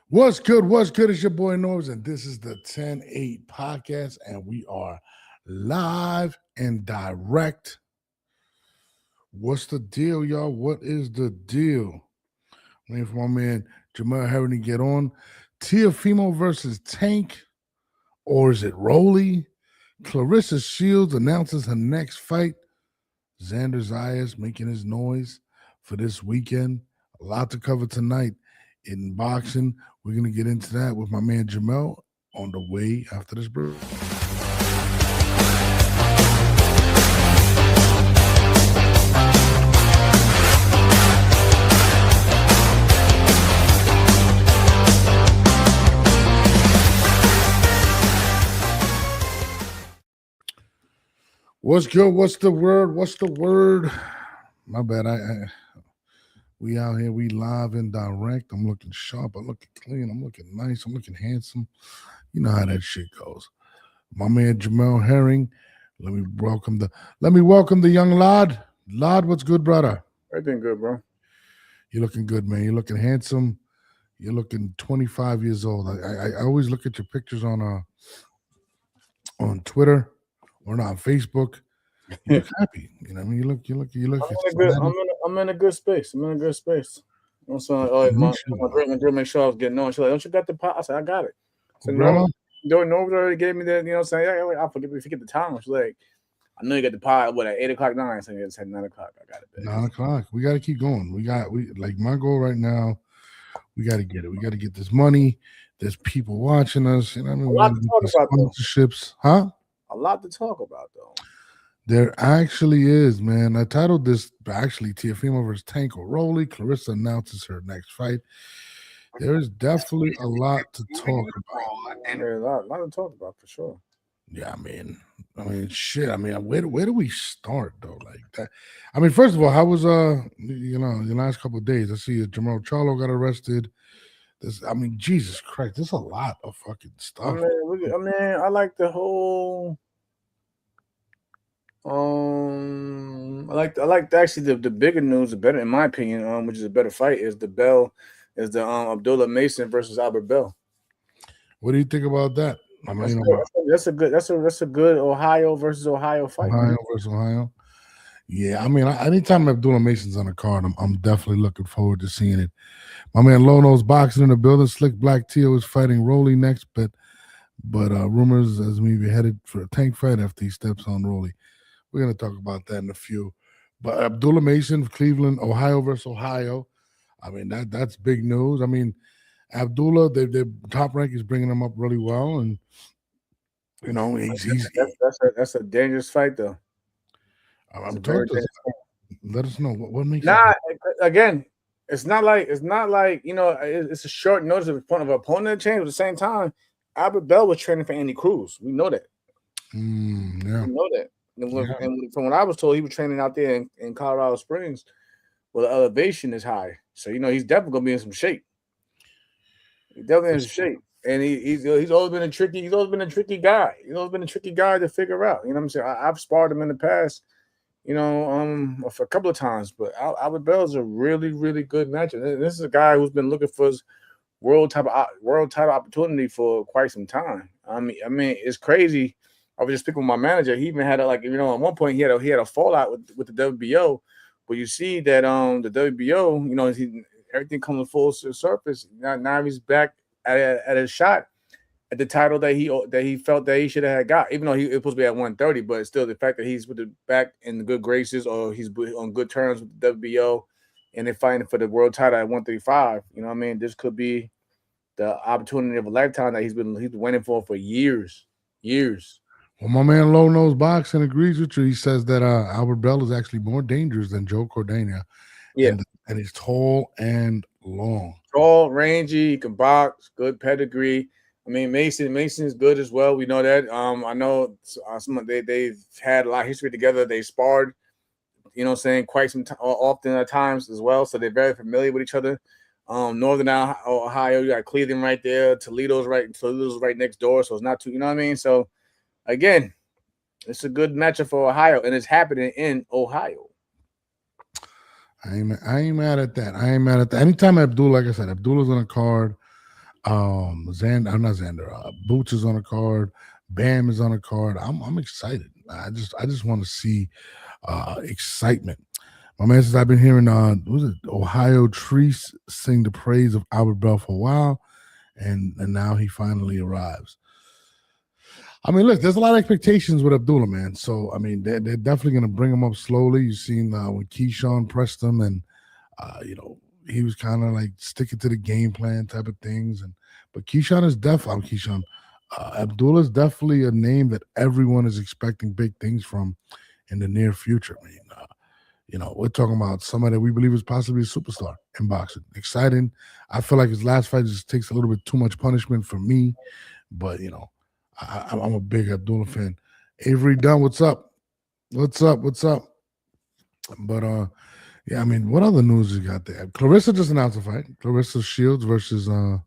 What's good? What's good? It's your boy Norbe, and this is the 10-8 podcast, and we are live and direct. What's the deal, y'all? What is the deal? Waiting for my man Jamel having to get on. Teofimo versus Tank, or is it Rolly? Claressa Shields announces her next fight. Xander Zayas making his noise for this weekend. A lot to cover tonight in boxing. We're going to get into that with my man Jamel on the way after this break. What's good? What's the word? What's the word? My bad. We out here. We live and direct. I'm looking sharp. I'm looking clean. I'm looking nice. I'm looking handsome. You know how that shit goes. My man Jamel Herring. Let me welcome the young Lod. Lod, what's good, brother? Everything good, bro. You're looking good, man. You're looking handsome. You're looking 25 years old. I always look at your pictures on Twitter or not on Facebook. You look happy. You know what I mean? You look. I'm in a good space. I'm in a good space. I'm saying, my girl make sure I was getting on. She's like, "Don't you got the pot?" I said, "I got it." So Norbe already gave me that. You know, what I'm saying, I forget the time. She's like, "I know you got the pot. What at 8 o'clock, 9? So it's at 9 o'clock. I got it. Baby. 9 o'clock. We got to keep going. We like my goal right now. We got to get it. We got to get this money. There's people watching us. You know what I mean? A lot to talk about, sponsorships, huh? A lot to talk about, though. There actually is, man. I titled this actually Teofimo versus Tank or Rolly. Claressa announces her next fight. There is definitely a lot to talk about. There's a lot to talk about for sure. Yeah, I mean, shit. I mean, where do we start though? Like that. I mean, first of all, how was the last couple of days? I see Jamel Charlo got arrested. Jesus Christ, there's a lot of fucking stuff. I like the whole. I like actually the bigger news, the better in my opinion, which is a better fight is the Abdullah Mason versus Albert Bell. What do you think about that? I mean, that's a good Ohio versus Ohio fight. Ohio versus Ohio. Yeah, I mean, anytime Abdullah Mason's on the card, I'm definitely looking forward to seeing it. My man Lono's boxing in the building. Slick Black Teo is fighting Rolly next, but rumors as maybe headed for a Tank fight after he steps on Rolly. We're going to talk about that in a few. But Abdullah Mason, Cleveland, Ohio versus Ohio. I mean, that's big news. I mean, Abdullah, their top rank is bringing him up really well. And, you know, that's a dangerous fight, though. Let us know. What makes again, it's not like, you know, it's a short notice of opponent change. But at the same time, Albert Bell was training for Andy Cruz. We know that. Yeah. We know that. And from what I was told, he was training out there in Colorado Springs where the elevation is high. So, you know, he's definitely going to be in some shape. He's definitely in some shape. And he's always been a tricky guy. He's always been a tricky guy to figure out. You know what I'm saying? I've sparred him in the past, you know, for a couple of times. But Albert Bell is a really, really good matchup. This is a guy who's been looking for his world title opportunity for quite some time. I mean, it's crazy. I was just speaking with my manager. He even had at one point he had a fallout with the WBO. But you see that the WBO, you know, everything comes full surface. Now he's back at a shot at the title that he felt that he should have got, even though he was supposed to be at 130. But still, the fact that he's back in the good graces or he's on good terms with the WBO, and they're fighting for the world title at 135. You know what I mean? This could be the opportunity of a lifetime that he's been waiting for years. Well, my man Low Nose Boxing agrees with you. He says that Albert Bell is actually more dangerous than Joe Cordania. Yeah. And he's tall and long. Tall, rangy, he can box, good pedigree. I mean, Mason is good as well. We know that. I know they've had a lot of history together. They sparred, you know what I'm saying, quite some often at times as well. So they're very familiar with each other. Northern Ohio, you got Cleveland right there. Toledo's right next door. So it's not too, you know what I mean? So again, it's a good matchup for Ohio, and it's happening in Ohio. I ain't mad at that. Anytime like I said, Abdullah's on a card, I'm not Xander. Boots is on the card. Bam is on the card. I'm excited. I just want to see excitement. My man says I've been hearing was it Ohio Treese sing the praise of Albert Bell for a while, and now he finally arrives. I mean, look, there's a lot of expectations with Abdullah, man. So I mean, they're definitely going to bring him up slowly. You've seen when Keyshawn pressed him, and he was kind of like sticking to the game plan type of things. But Keyshawn is definitely Keyshawn. Abdullah is definitely a name that everyone is expecting big things from in the near future. I mean, we're talking about somebody that we believe is possibly a superstar in boxing. Exciting. I feel like his last fight just takes a little bit too much punishment for me, but I'm a big Abdullah fan. Avery Dunn, what's up? What's up? But yeah, I mean, what other news you got there? Claressa just announced a fight. Claressa Shields versus I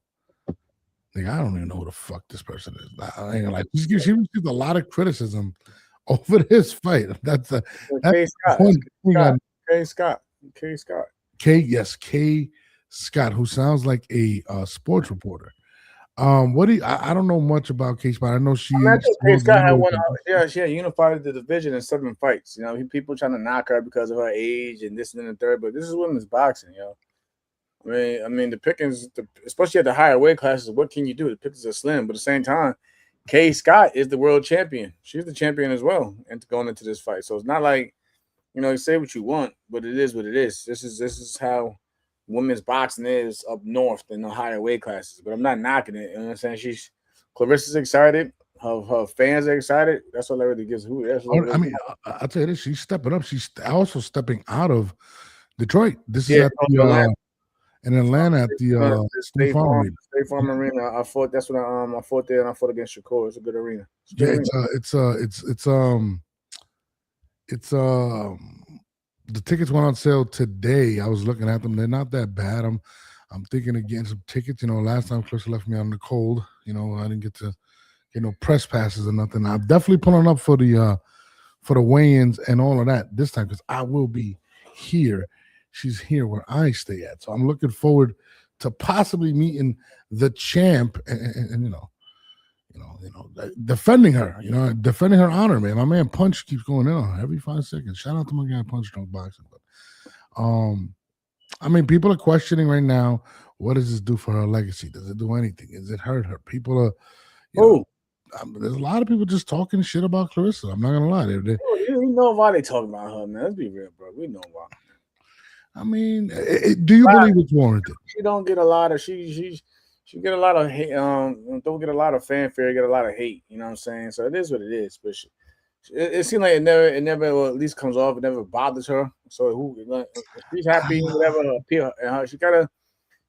don't even know who the fuck this person is. I ain't gonna lie. She received a lot of criticism over this fight. That's Kaye Scott. Kaye Scott. Kaye Scott, who sounds like a sports reporter. I don't know much about Kaye Scott. I know she. Kaye Scott had one. She had unified the division in 7 fights. People trying to knock her because of her age and this and the third, but this is women's boxing. I mean, the pickings, especially at the higher weight classes, what can you do? The pickings are slim, but at the same time, Kaye Scott is the world champion. She's the champion as well, and going into this fight, so it's not like you say what you want, but it is what it is. This is how women's boxing is up north in the higher weight classes. But I'm not knocking it. You know what I'm saying? Claressa's excited. Her fans are excited. That's all that really gives who. I mean, I'll tell you this: she's stepping up. She's also stepping out of Detroit. This is at the. In Atlanta at the State Farm Arena. I fought. That's when I fought there, and I fought against Shakur. It's a good arena. The tickets went on sale today. I was looking at them. They're not that bad. I'm thinking of getting some tickets. Last time Claressa left me out in the cold. I didn't get to get no press passes or nothing. I'm definitely pulling up for the weigh-ins and all of that this time because I will be here. She's here where I stay at. So I'm looking forward to possibly meeting the champ and defending her, defending her honor, man. My man Punch keeps going in on her every 5 seconds. Shout out to my guy Punch Drunk Boxing. But I mean, people are questioning right now, what does this do for her legacy? Does it do anything? Does it hurt her? People are there's a lot of people just talking shit about Claressa. I'm not gonna lie. You know why they talking about her, man. Let's be real, bro. We know why. I mean, do you believe it's warranted? She don't get a lot of she get a lot of hate. Don't get a lot of fanfare. Get a lot of hate. You know what I'm saying? So it is what it is. But it seems like it never at least comes off. It never bothers her. So if she's happy, whatever.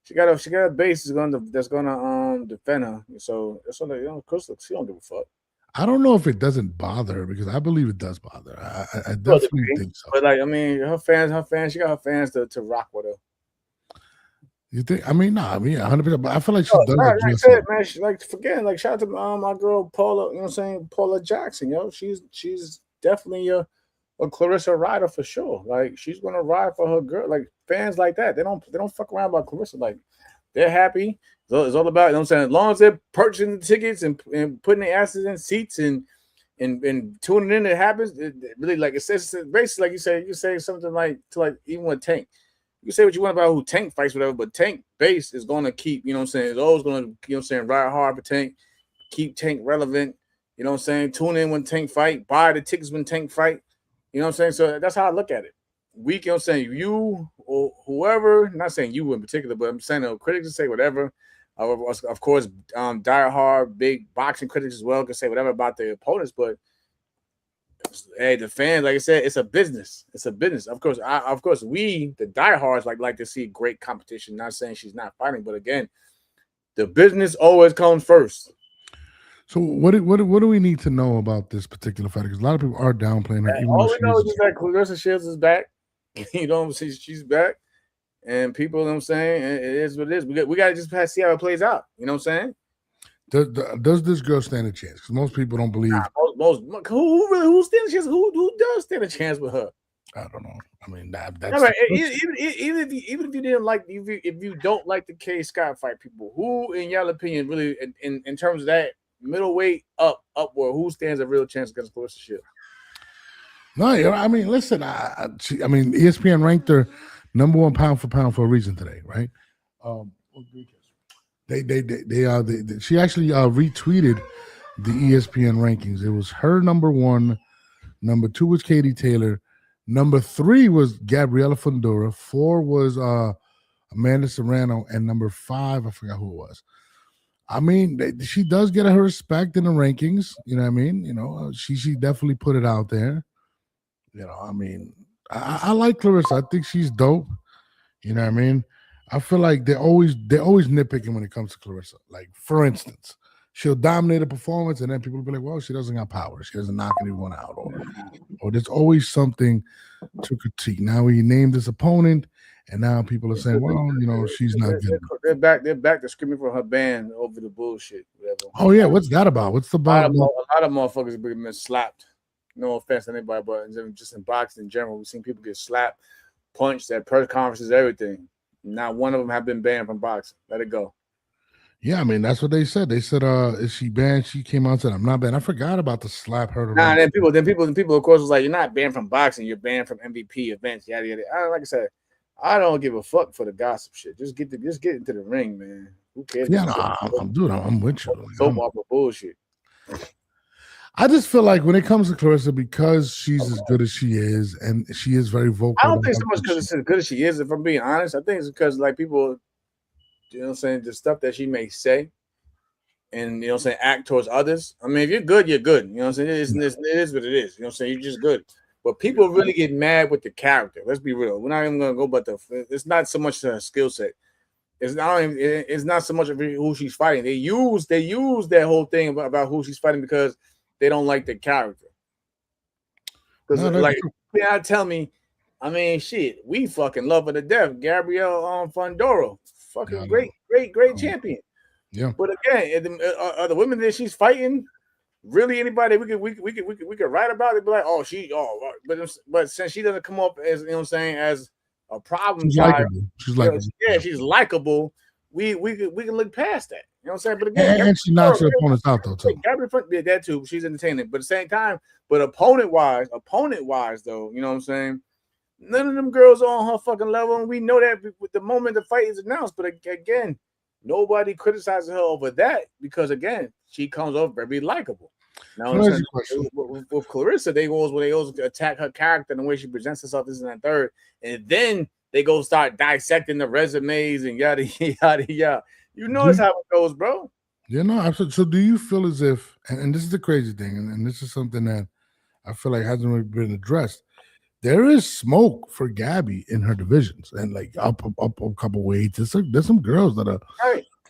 She got a base that's gonna defend her. So that's what of course she don't give a fuck. I don't know if it doesn't bother her because I believe it does bother her. I definitely think so. But I mean, her fans, she got her fans to rock with her. You think? I mean, 100%. But I feel like she does. Like I said, man, shout out to my girl Paula. You know what I'm saying? Paula Jackson. She's definitely a Claressa rider for sure. Like she's gonna ride for her girl. Like fans like that, they don't fuck around about Claressa. Like they're happy. It's all about, you know what I'm saying, as long as they're purchasing the tickets and putting their asses in seats and tuning in, it happens. It really, like it says, basically, like you say something like even with Tank. You say what you want about who Tank fights, whatever, but Tank base is going to keep, you know what I'm saying, it's always going to, you know what I'm saying, ride hard for Tank, keep Tank relevant, you know what I'm saying, tune in when Tank fight, buy the tickets when Tank fight, you know what I'm saying, so that's how I look at it. You know what I'm saying, you or whoever, not saying you in particular, but I'm saying critics say whatever. Of course, diehard big boxing critics as well can say whatever about their opponents, but hey, the fans, like I said, it's a business. It's a business. Of course, we the diehards like to see great competition. Not saying she's not fighting, but again, the business always comes first. So what do we need to know about this particular fighter? Because a lot of people are downplaying her. All we know is that Claressa Shields is back. You know, she's back. And people, you know what I'm saying, it is what it is. We got to just see how it plays out. You know what I'm saying? Does this girl stand a chance? Because most people don't believe. Who stands a chance? Who does stand a chance with her? I don't know. I mean, that's even if you didn't like if you don't like the Kaye Scott fight, people, who in your opinion really in terms of that middleweight upward, who stands a real chance against Claressa Shields? No, I mean, listen, I mean, ESPN ranked her number 1 pound for pound for a reason today, right? She actually retweeted the ESPN rankings. It was her number 1, number 2 was Katie Taylor, number 3 was Gabriela Fundora, 4 was Amanda Serrano, and number 5, I forgot who it was. I mean, she does get her respect in the rankings. You know what I mean? You know, she definitely put it out there. You know, I mean, I like Claressa. I think she's dope. You know what I mean? I feel like they're always nitpicking when it comes to Claressa. Like, for instance, she'll dominate a performance, and then people will be like, well, she doesn't got power. She doesn't knock anyone out. Or there's always something to critique. Now we named this opponent, and now people are saying, well, you know, she's not good. They're back to screaming for her ban over the bullshit. Whatever. Oh, yeah. What's that about? What's the about? A lot of motherfuckers have been slapped. No offense to anybody, but just in boxing in general, we've seen people get slapped, punched at press conferences, everything. Not one of them have been banned from boxing. Let it go. Yeah, I mean, that's what they said. They said, is she banned? She came out and said, I'm not banned. I forgot about the slap her. Nah, then people, of course, was like, you're not banned from boxing. You're banned from MVP events, yada, yada. Like I said, I don't give a fuck for the gossip shit. Just get into the ring, man. Who cares? Yeah, I'm with you. Soap opera bullshit. I just feel like when it comes to Claressa, because she's as good as she is, and she is very vocal. I don't think so much because it's as good as she is, if I'm being honest. I think it's because, like, people, you know what I'm saying, the stuff that she may say and, you know what I'm saying, act towards others. I mean, if you're good, you're good. You know what I'm saying? It is what it is. You know what I'm saying? You're just good. But people really get mad with the character. Let's be real. We're not even going to go about it's not so much the skill set. It's not so much of who she's fighting. They use that whole thing about who she's fighting because they don't like the character. Because tell me, I mean, shit, we fucking love her to death. Gabrielle Fundora, fucking great champion. Yeah. But again, are the women that she's fighting really anybody we could write about it? Be like, but since she doesn't come up as, you know what I'm saying, as a problem child, she's likable. She's likable. We can look past that. You know what I'm saying? But again, and she knocks her opponents out though too. Gabrielle did that too. She's entertaining, but at the same time, but opponent wise though, you know what I'm saying? None of them girls are on her fucking level, and we know that with the moment the fight is announced. But again, nobody criticizes her over that because again, she comes off very likable. Now with Claressa, they always attack her character and the way she presents herself, this and that third, and then they go start dissecting the resumes and yada yada yada. You know it's how it goes, bro. Yeah, no, absolutely. So do you feel as if, and this is the crazy thing, and this is something that I feel like hasn't really been addressed. There is smoke for Gabby in her divisions, and like up a couple weights. There's some girls that are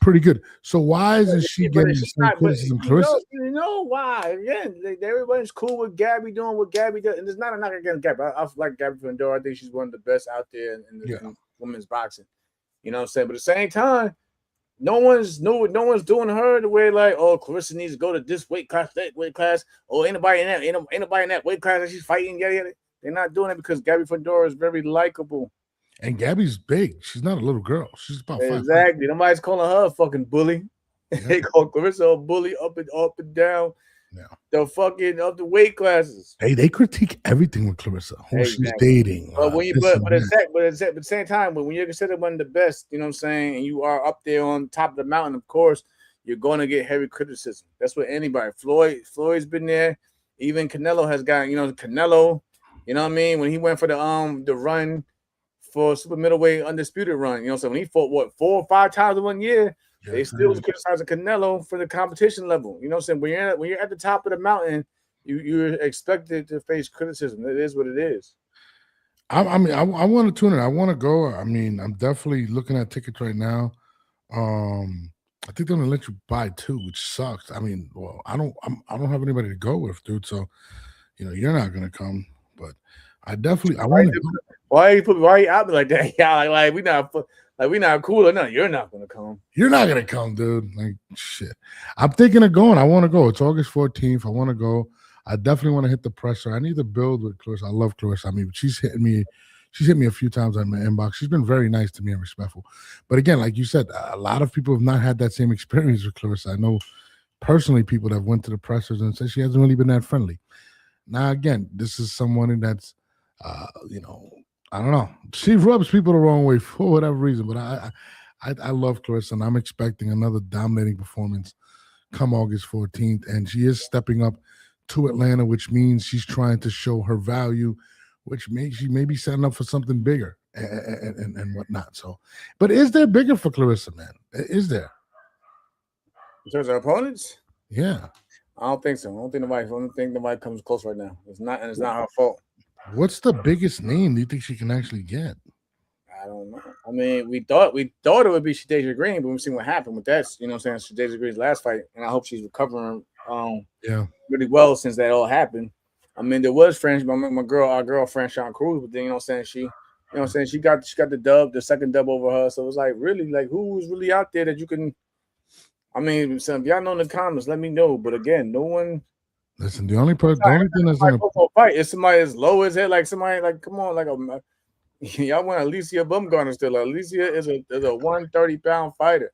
pretty good. So why isn't she getting the same criticism? You know why? Again, everybody's cool with Gabby doing what Gabby does, and there's not a knock against Gabby. I like Gabby Fundora. I think she's one of the best out there in women's boxing. You know what I'm saying? But at the same time, no one's doing her the way like, oh, Claressa needs to go to this weight class, that weight class. Oh, anybody in that weight class that she's fighting, yada. They're not doing it because Gabby Fundora is very likable. And Gabby's big. She's not a little girl. She's about 5'5". Exactly. Nobody's calling her a fucking bully. Yeah. They call Claressa a bully up and down. Yeah. The fucking of the weight classes. They critique everything with Claressa. Who she's dating. But at the same time, when you're considered one of the best, you know what I'm saying, and you are up there on top of the mountain, of course, you're going to get heavy criticism. That's what anybody. Floyd's been there. Even Canelo has got, you know, Canelo. You know what I mean? When he went for the run for super middleweight undisputed run, you know, so when he fought 4 or 5 times in 1 year, they still was criticizing Canelo for the competition level. You know what I'm saying? When you're at the top of the mountain, you're expected to face criticism. It is what it is. I mean, I want to tune in. I want to go. I mean, I'm definitely looking at tickets right now. I think they're gonna let you buy 2, which sucks. I mean, well, I don't have anybody to go with, dude. So, you know, you're not gonna come. But I want to. Why you out there like that? Yeah, like we not cool or nothing. You're not gonna come. You're not gonna come, dude. Like shit. I'm thinking of going. I want to go. It's August 14th. I want to go. I definitely want to hit the presser. I need to build with Claressa. I love Claressa. I mean, she's hit me a few times on my inbox. She's been very nice to me and respectful. But again, like you said, a lot of people have not had that same experience with Claressa. I know personally people that went to the pressers and said she hasn't really been that friendly. Now, again, this is someone that's, I don't know. She rubs people the wrong way for whatever reason. But I love Claressa, and I'm expecting another dominating performance come August 14th. And she is stepping up to Atlanta, which means she's trying to show her value, which means she may be setting up for something bigger and whatnot. So, but is there bigger for Claressa, man? Is there? In terms of opponents? Yeah. I don't think so. I don't think nobody comes close right now. It's not her fault. What's the biggest name do you think she can actually get? I don't know. I mean, we thought it would be Shadeja Green, but we've seen what happened with that. You know what I'm saying? Shadeja Green's last fight, and I hope she's recovering really well since that all happened. I mean, there was friends, but our girl Franchon Cruz, but then she got the dub, the second dub over her. So it was like, really, like, who was really out there that you can? I mean, so if y'all know in the comments, let me know. But again, no one. Listen, the only thing that's gonna fight is somebody as low as it, like somebody like, come on, like y'all want Alicia Bumgarner still. Alicia is a 130-pound fighter.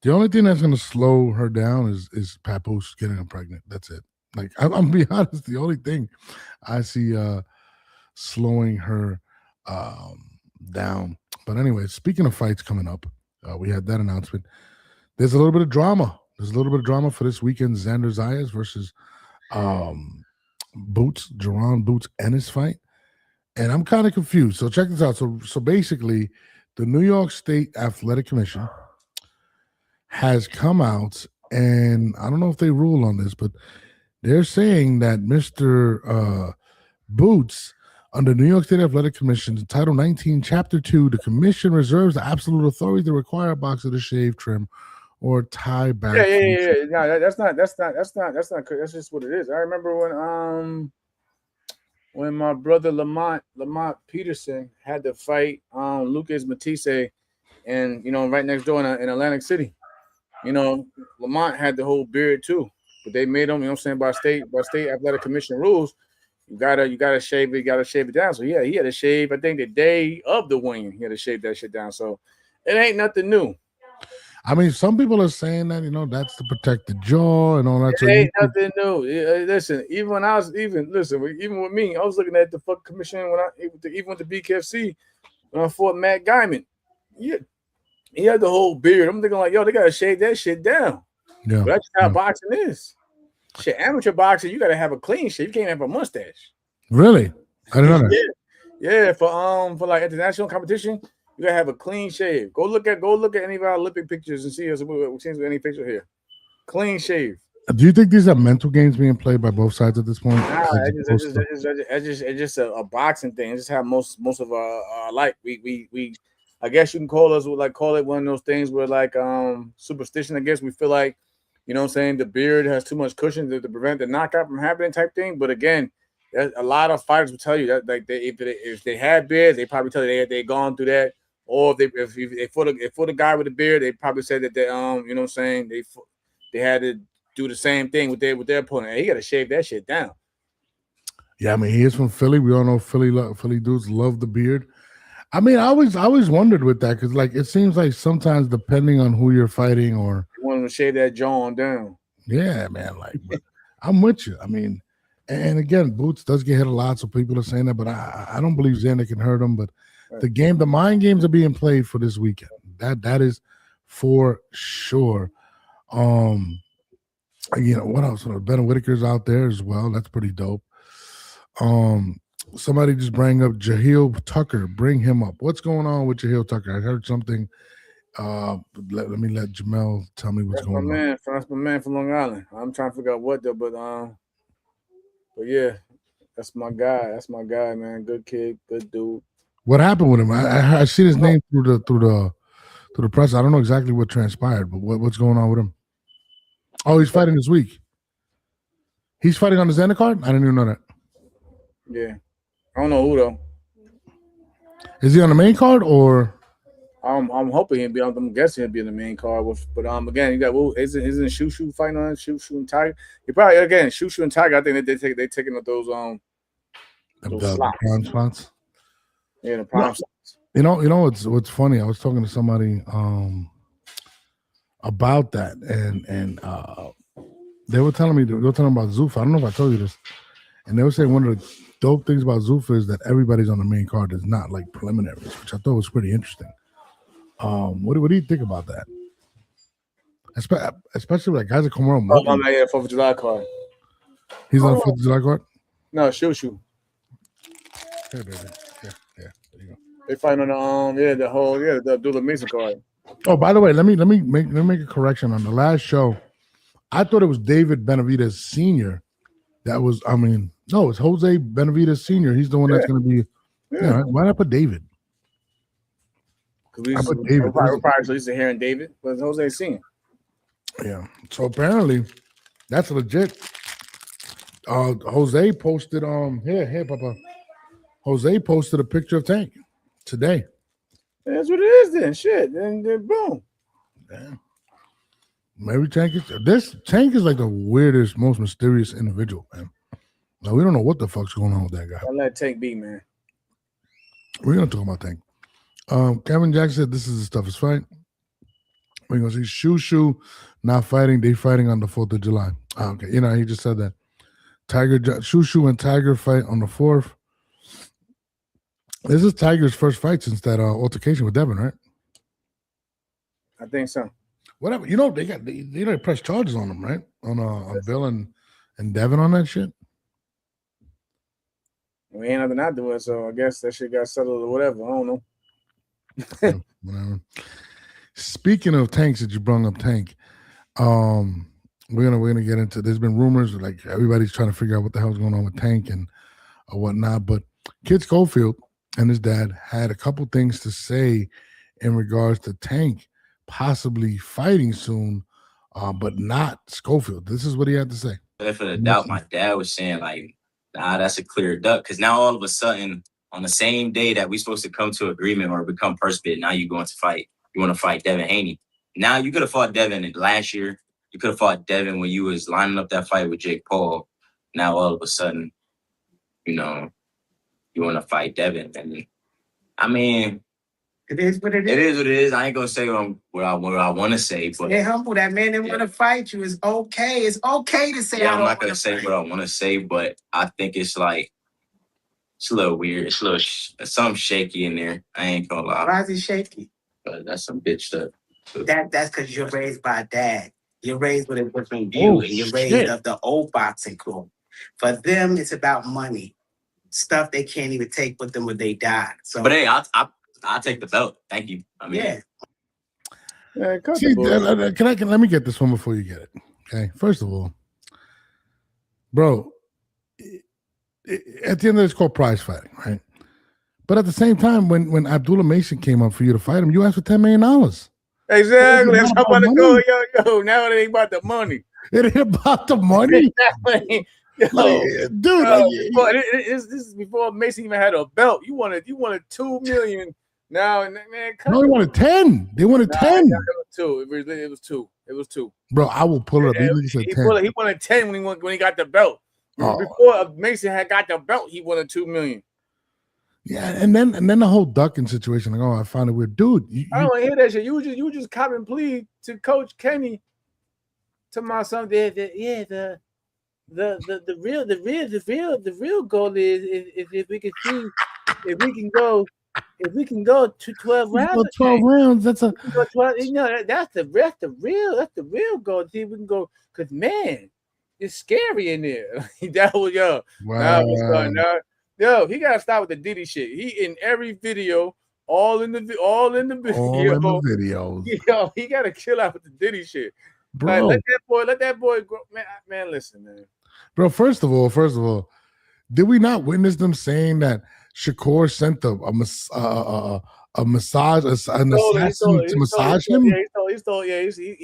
The only thing that's gonna slow her down is Papoose getting her pregnant. That's it. Like, I'm gonna be honest, the only thing I see slowing her down. But anyway, speaking of fights coming up, we had that announcement. There's a little bit of drama. For this weekend. Xander Zayas versus Jerron Boots Ennis fight. And I'm kind of confused. So check this out. So basically, the New York State Athletic Commission has come out, and I don't know if they rule on this, but they're saying that Mr. Boots, under New York State Athletic Commission, Title 19, Chapter 2, the commission reserves the absolute authority to require a boxer to shave, trim, or tie back. Yeah. No, that's not. That's just what it is. I remember when my brother Lamont Peterson had to fight Lucas Matisse, and right next door in Atlantic City. Lamont had the whole beard too, but they made him, by state athletic commission rules, you gotta shave it down. So yeah, he had to shave. I think the day of the win, he had to shave that shit down. So it ain't nothing new. I mean, some people are saying that that's to protect the jaw and all that. It ain't nothing new. Listen, even with me, I was looking at the fuck commission even with the BKFC when I fought Matt Guyman. Yeah, he had the whole beard. I'm thinking like, yo, they gotta shave that shit down. Yeah, but that's how boxing is. Shit, amateur boxing, you gotta have a clean shit. You can't have a mustache. Really? I don't know that. Yeah, for like international competition. You gotta have a clean shave. Go look at any of our Olympic pictures and see any picture here. Clean shave. Do you think these are mental games being played by both sides at this point? Nah, it's just a boxing thing. It's just how most of our like we I guess you can call it one of those things where like superstition. I guess we feel like the beard has too much cushion to prevent the knockout from happening type thing. But again, a lot of fighters will tell you that like if they had beards, they probably tell you they gone through that. Or if they fought the guy with the beard, they probably said that they had to do the same thing with their opponent. Hey, he got to shave that shit down. Yeah, I mean, he is from Philly. We all know Philly dudes love the beard. I mean, I always wondered with that because like it seems like sometimes depending on who you're fighting or you want him to shave that jaw down. Yeah, man. Like, I'm with you. I mean, and again, Boots does get hit a lot, so people are saying that, but I don't believe Xander can hurt him. But the mind games are being played for this weekend. That is for sure. What else? Ben Whitaker's out there as well. That's pretty dope. Somebody just bring up Jahil Tucker. Bring him up. What's going on with Jahil Tucker? I heard something. Let Jamel tell me what's going on. That's my man from Long Island. I'm trying to figure out what though, but yeah, that's my guy. That's my guy, man. Good kid, good dude. What happened with him? I see his name through the press. I don't know exactly what transpired, but what's going on with him? Oh, he's fighting this week. He's fighting on the Xander card? I didn't even know that. Yeah. I don't know who though. Is he on the main card or? I'm hoping he'll be. I'm guessing he'll be in the main card. But again, you got isn't Shushu fighting on Shushu and Tiger? You probably again Shushu and Tiger. I think they taking up those the prime spots. Yeah, the prime spots. You know what's funny? I was talking to somebody about that, and they were telling me about Zuffa. I don't know if I told you this, and they were saying one of the dope things about Zuffa is that everybody's on the main card. It's not like preliminaries, which I thought was pretty interesting. What do you think about that? Especially like guys that come around. Oh, my man, 4th of July card. He's on the 4th of July card? No, Shushu. Yeah, baby. Yeah, there you go. They fight on the Abdullah Mason card. Oh, by the way, let me make a correction on the last show. I thought it was David Benavidez Sr. That was, no, it's Jose Benavidez Sr. He's the one that's going to be. Yeah. Why not put David? I put David. We're probably used to hearing David, but it's Jose Sr. Yeah. So apparently, that's legit. Jose posted here, Papa. Jose posted a picture of Tank today. That's what it is then. Shit. Then boom. Yeah. Maybe Tank is like the weirdest, most mysterious individual, man. Now we don't know what the fuck's going on with that guy. I'll let Tank be, man. We're gonna talk about Tank. Kevin Jackson said this is the toughest fight. We're gonna see Shushu not fighting. They fighting on the 4th of July. Okay, he just said that. Shushu and Tiger fight on the 4th. This is Tiger's first fight since that altercation with Devin, right? I think so. Whatever. They pressed charges on him, right? On Bill and Devin on that shit. We ain't nothing not doing, so I guess that shit got settled or whatever. I don't know. Yeah, whatever. Speaking of Tanks, that you brought up Tank, we're gonna get into. There's been rumors like everybody's trying to figure out what the hell's going on with Tank and whatnot. But Kid Schofield and his dad had a couple things to say in regards to Tank possibly fighting soon, but not Schofield. This is what he had to say. For the doubt, my dad was saying like, nah, that's a clear duck. Because now all of a sudden, on the same day that we're supposed to come to agreement or become purse bid, now you're going to fight. You want to fight Devin Haney. Now you could have fought Devin last year. You could have fought Devin when you was lining up that fight with Jake Paul. Now all of a sudden, you want to fight Devin. And it is what it is. It is what it is. I ain't gonna say what I want to say, but they're humble. That man didn't want to fight you. It's okay. It's okay to say. Yeah, I'm not gonna say what I want to say, but I think it's like it's a little weird. It's a little something shaky in there. I ain't gonna lie. Why is it shaky? But that's some bitch stuff. That's because you're raised by dad. You're raised with a different view, and you're raised of the old boxing crew. For them, it's about money, stuff they can't even take with them when they die. So, but hey, I'll take the belt. Thank you. Yeah. See, let me get this one before you get it. Okay. First of all, bro, at the end of it's called prize fighting, right? But at the same time, when Abdullah Mason came up for you to fight him, you asked for $10 million. Exactly. That's how about to go. Yo. Now it ain't about the money. It ain't about the money. This is before Mason even had a belt. You wanted $2 million. Now, man, no, they wanted 10. They wanted 10. It was two. Bro, I will pull it up. He wanted 10 when he got the belt. Oh. Before Mason had got the belt, he wanted $2 million. Yeah, and then the whole ducking situation. Like, I found it weird, dude. I don't want to hear that shit. You just cop and plead to Coach Kenny to my son. The real goal is if we can see if we can go to 12 rounds. 12 rounds. That's a 12, that's the real goal. See if we can go, because man, it's scary in there. That was wow. Yo, he gotta stop with the Diddy shit. He in every video, all in the videos. Yo, he gotta chill out with the Diddy shit. Bro, like, let that boy grow. Man, listen, man. Bro, first of all, did we not witness them saying that Shakur sent a massage, an assassin to massage him? He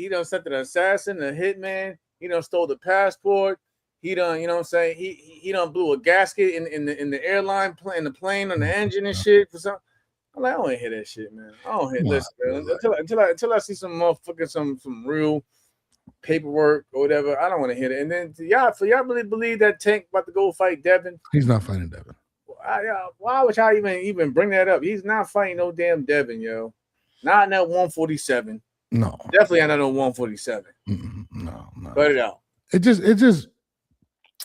done sent an assassin, a hitman. He done stole the passport. He done, you know what I'm saying? He done blew a gasket in the airline plane, in the plane on the engine and shit for some. I'm like, I don't want to hear that shit, man. I don't hear. Listen, man, until I see some motherfucking some real paperwork or whatever, I don't want to hear it. And then y'all really believe that Tank about to go fight Devin? He's not fighting Devin. Why would y'all even bring that up? He's not fighting no damn Devin, yo. Not in that 147. No, definitely not no 147. No. Cut it out. It just.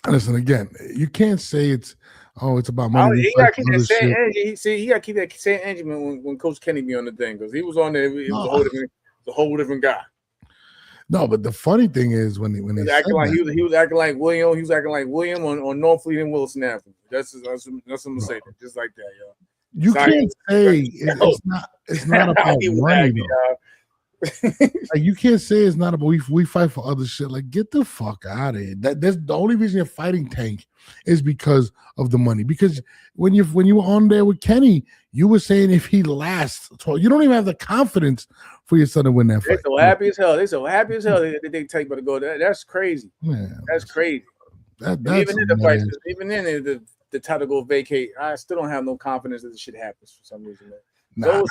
Listen again. You can't say it's about money. He got to keep that same energy. He got to keep that same energy when Coach Kenny be on the thing, because he was on there. It was a whole different guy. No, but the funny thing is when he was acting like William. He was acting like William on Norfleet and Wilson Avenue. That's what I'm gonna say. Just like that, yo. You can't say it's not about money. Like, you can't say it's not about we fight for other shit. Like, get the fuck out of here. That's the only reason you're fighting Tank is because of the money. Because when you were on there with Kenny, you were saying if he lasts, you don't even have the confidence for your son to win that fight. They're so happy as hell. They're so happy as hell that they take about to go. That's crazy. Man, that's crazy. That's even in the fight, even then the title go vacate. I still don't have no confidence that this shit happens for some reason. Man.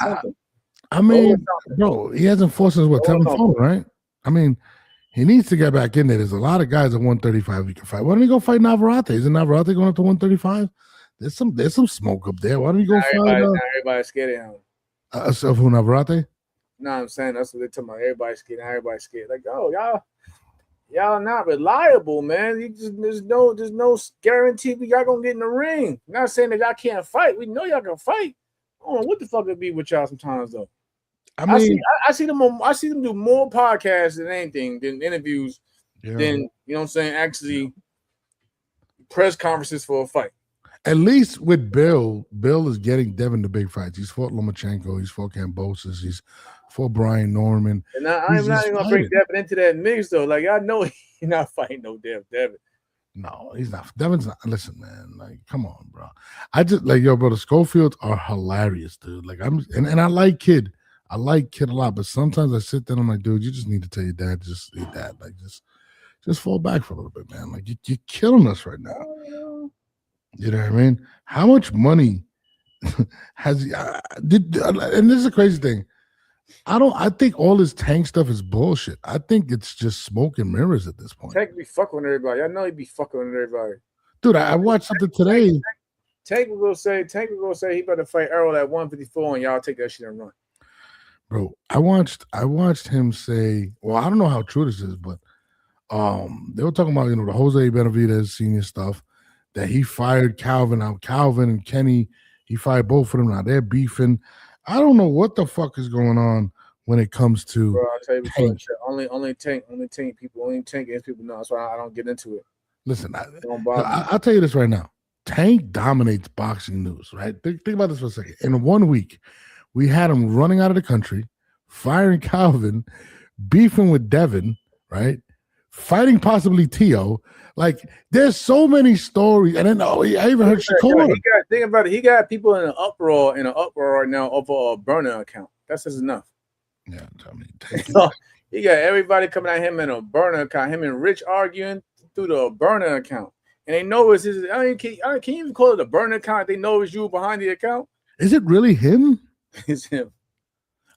I mean, bro, he hasn't forced his 10th fight, right? I mean, he needs to get back in there. There's a lot of guys at 135 he can fight. Why don't he go fight Navarrete? Isn't Navarrete going up to 135? There's some smoke up there. Why don't you go fight? Everybody's scared of him. Of who, Navarrete? No, I'm saying that's what they're talking about. Everybody's scared. Everybody's scared. Like, y'all not reliable, man. There's no guarantee y'all gonna get in the ring. I'm not saying that y'all can't fight. We know y'all can fight. I don't know what the fuck it be with y'all sometimes though. I see them do more podcasts than anything, than interviews, than actually press conferences for a fight. At least with Bill is getting Devin the big fights. He's fought Lomachenko, he's fought Kambosos, he's fought Brian Norman. And I'm not even gonna bring Devin into that mix though. Like, I know he's not fighting no damn Devin. No, he's not. Devin's not. Listen, man. Like, come on, bro. I just bro. The Schofields are hilarious, dude. Like, and I like Kid. I like Kid a lot, but sometimes I sit there and I'm like, dude, you just need to tell your dad, just eat that. Like, just fall back for a little bit, man. Like, you're killing us right now. You know what I mean? How much money has he? And this is a crazy thing. I think all this Tank stuff is bullshit. I think it's just smoke and mirrors at this point. Tank be fucking with everybody. I know he be fucking with everybody. Dude, I watched something today. Tank will go say he better fight Errol at 154 and y'all take that shit and run. Bro, I watched him say, well, I don't know how true this is, but they were talking about, the Jose Benavidez senior stuff, that he fired Calvin out. Calvin and Kenny, he fired both of them. Now they're beefing. I don't know what the fuck is going on when it comes to. Bro, I'll tell you Tank. Only Tank against people know. That's why I don't get into it. Listen, I'll tell you this right now. Tank dominates boxing news, right? Think about this for a second. In 1 week, we had him running out of the country, firing Calvin, beefing with Devin, right? Fighting possibly Teo. Like, there's so many stories. And then I even heard Shakur. Think about it. He got people in an uproar right now over a burner account. That's just enough. Yeah, I mean, he got everybody coming at him in a burner account. Him and Rich arguing through the burner account. And they know it's his. Can you even call it a burner account? They know it's you behind the account. Is it really him? It's him.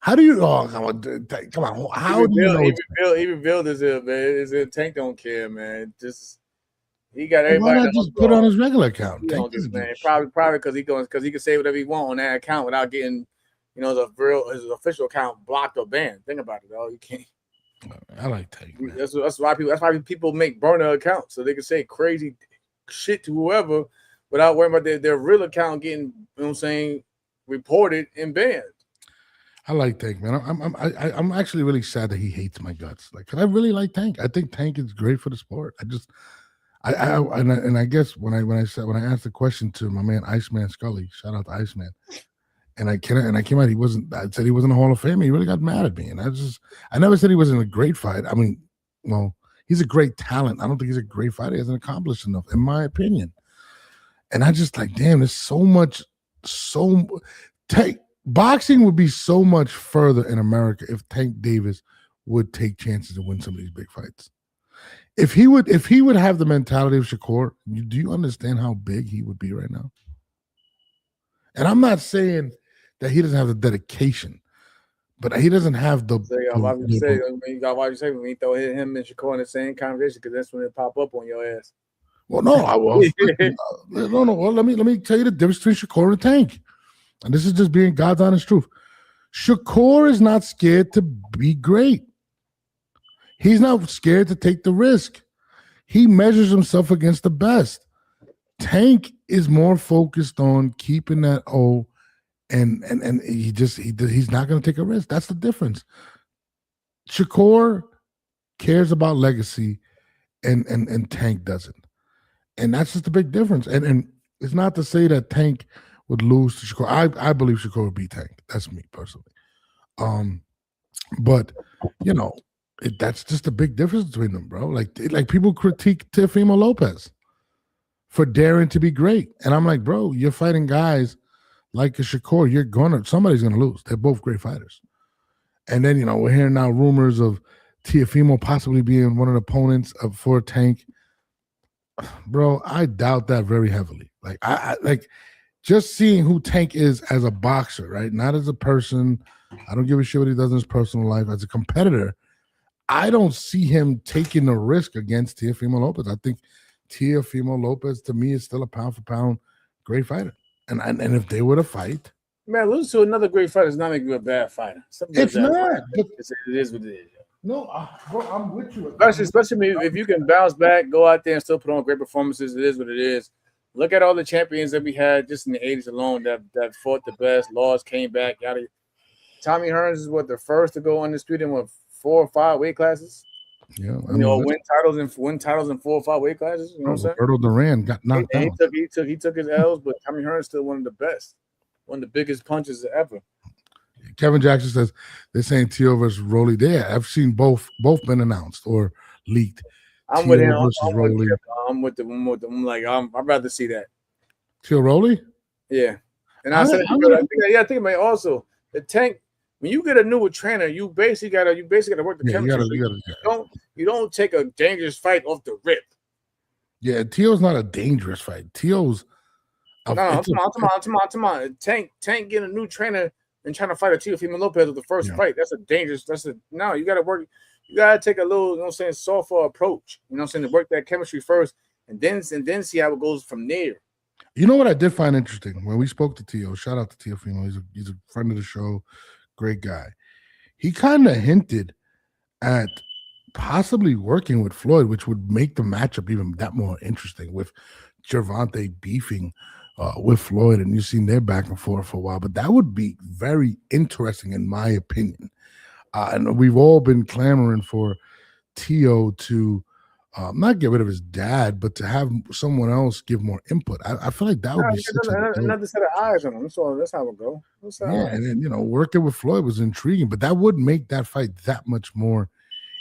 How do you? Oh, come on! How do you know? He revealed this, man. It's Tank don't care, man. Just he got everybody. Why not just put on his regular account? Man. Probably because he can say whatever he want on that account without getting, his official account blocked or banned. Think about it, though. You can't. I like Tank. Man. That's why people make burner accounts so they can say crazy shit to whoever without worrying about their real account getting, reported and banned. I like Tank, man. I'm actually really sad that he hates my guts. Like, 'cause I really like Tank. I think Tank is great for the sport. I guess when I asked the question to my man Iceman Scully, shout out to Iceman, and I came out, I said he wasn't a Hall of Famer. He really got mad at me, and I never said he wasn't a great fight. I mean, well, he's a great talent. I don't think he's a great fighter. He hasn't accomplished enough, in my opinion. And I just like, damn, there's boxing would be so much further in America if Tank Davis would take chances to win some of these big fights. If he would have the mentality of Shakur, do you understand how big he would be right now? And I'm not saying that he doesn't have the dedication, but he doesn't have the. Why you say when you throw him and Shakur in the same conversation? Because that's when it pop up on your ass. Well, no, I was no. Well, let me tell you the difference between Shakur and Tank, and this is just being God's honest truth. Shakur is not scared to be great. He's not scared to take the risk. He measures himself against the best. Tank is more focused on keeping that O, and he's not going to take a risk. That's the difference. Shakur cares about legacy, and Tank doesn't, and that's just the big difference. And it's not to say that Tank would lose to Shakur. I believe Shakur would beat Tank. That's me personally. But you know, that's just a big difference between them, bro. Like people critique Teofimo Lopez for daring to be great, and I'm like, bro, you're fighting guys like a Shakur. Somebody's gonna lose. They're both great fighters. And then we're hearing now rumors of Teofimo possibly being one of the opponents for Tank. Bro, I doubt that very heavily. Like I like just seeing who Tank is as a boxer, right? Not as a person. I don't give a shit what he does in his personal life. As a competitor, I don't see him taking a risk against Teofimo Lopez. I think Teofimo Lopez, to me, is still a pound-for-pound great fighter. And if they were to fight... Man, lose to another great fighter does not make you a bad fighter. It's not. It is what it is. No, bro, I'm with you. Especially if you can bounce back, go out there and still put on great performances, it is what it is. Look at all the champions that we had just in the 80s alone that fought the best, lost, came back. Tommy Hearns is the first to go undisputed in 4 or 5 weight classes. Yeah, win titles in 4 or 5 weight classes. You know what I'm saying? Roberto Duran got knocked out. He took his L's, but Tommy Hearns still one of the best, one of the biggest punches ever. Kevin Jackson says they're saying Teo versus Rolly. I've seen both been announced or leaked. I'm with him. I'm with them. I'm like, I'd rather see that. Teo Rolly? Yeah. And I think it may also the Tank. When you get a newer trainer, you basically gotta work the chemistry. You don't take a dangerous fight off the rip. Yeah, Teo's not a dangerous fight. Teo's I'm talking about Tank getting a new trainer and trying to fight a Teofimo Lopez with the first fight. You gotta work. You gotta take a little, softer approach. To work that chemistry first, and then see how it goes from there. You know what I did find interesting when we spoke to Teo? Shout out to Teofimo. He's a friend of the show. Great guy. He kind of hinted at possibly working with Floyd, which would make the matchup even that more interesting with Gervonta beefing with Floyd, and you've seen their back and forth for a while. But that would be very interesting, in my opinion. And we've all been clamoring for Teo to not get rid of his dad, but to have someone else give more input. I feel like that would be another set of eyes on him. So that's how it go. And then working with Floyd was intriguing, but that would make that fight that much more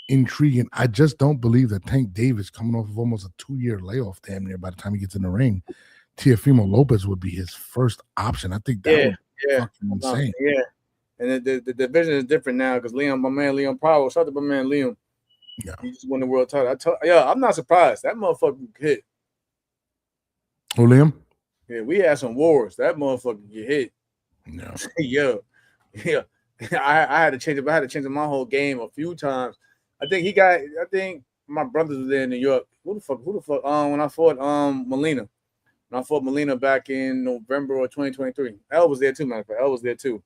intriguing. I just don't believe that Tank Davis, coming off of almost a 2-year layoff, damn near, by the time he gets in the ring, Teofimo Lopez would be his first option. I think that would be fucking insane. Yeah, and the division is different now because my man Liam Powell, shout out to my man Liam. Yeah, he just won the world title. I'm not surprised. That motherfucker hit. Oh, Liam? Yeah, we had some wars. That motherfucker get hit. No. yeah. I had to change it. I had to change my whole game a few times. I think my brothers were there in New York. Who the fuck? When I fought Molina. When I fought Molina back in November of 2023. L was there too, matter of fact. L was there too.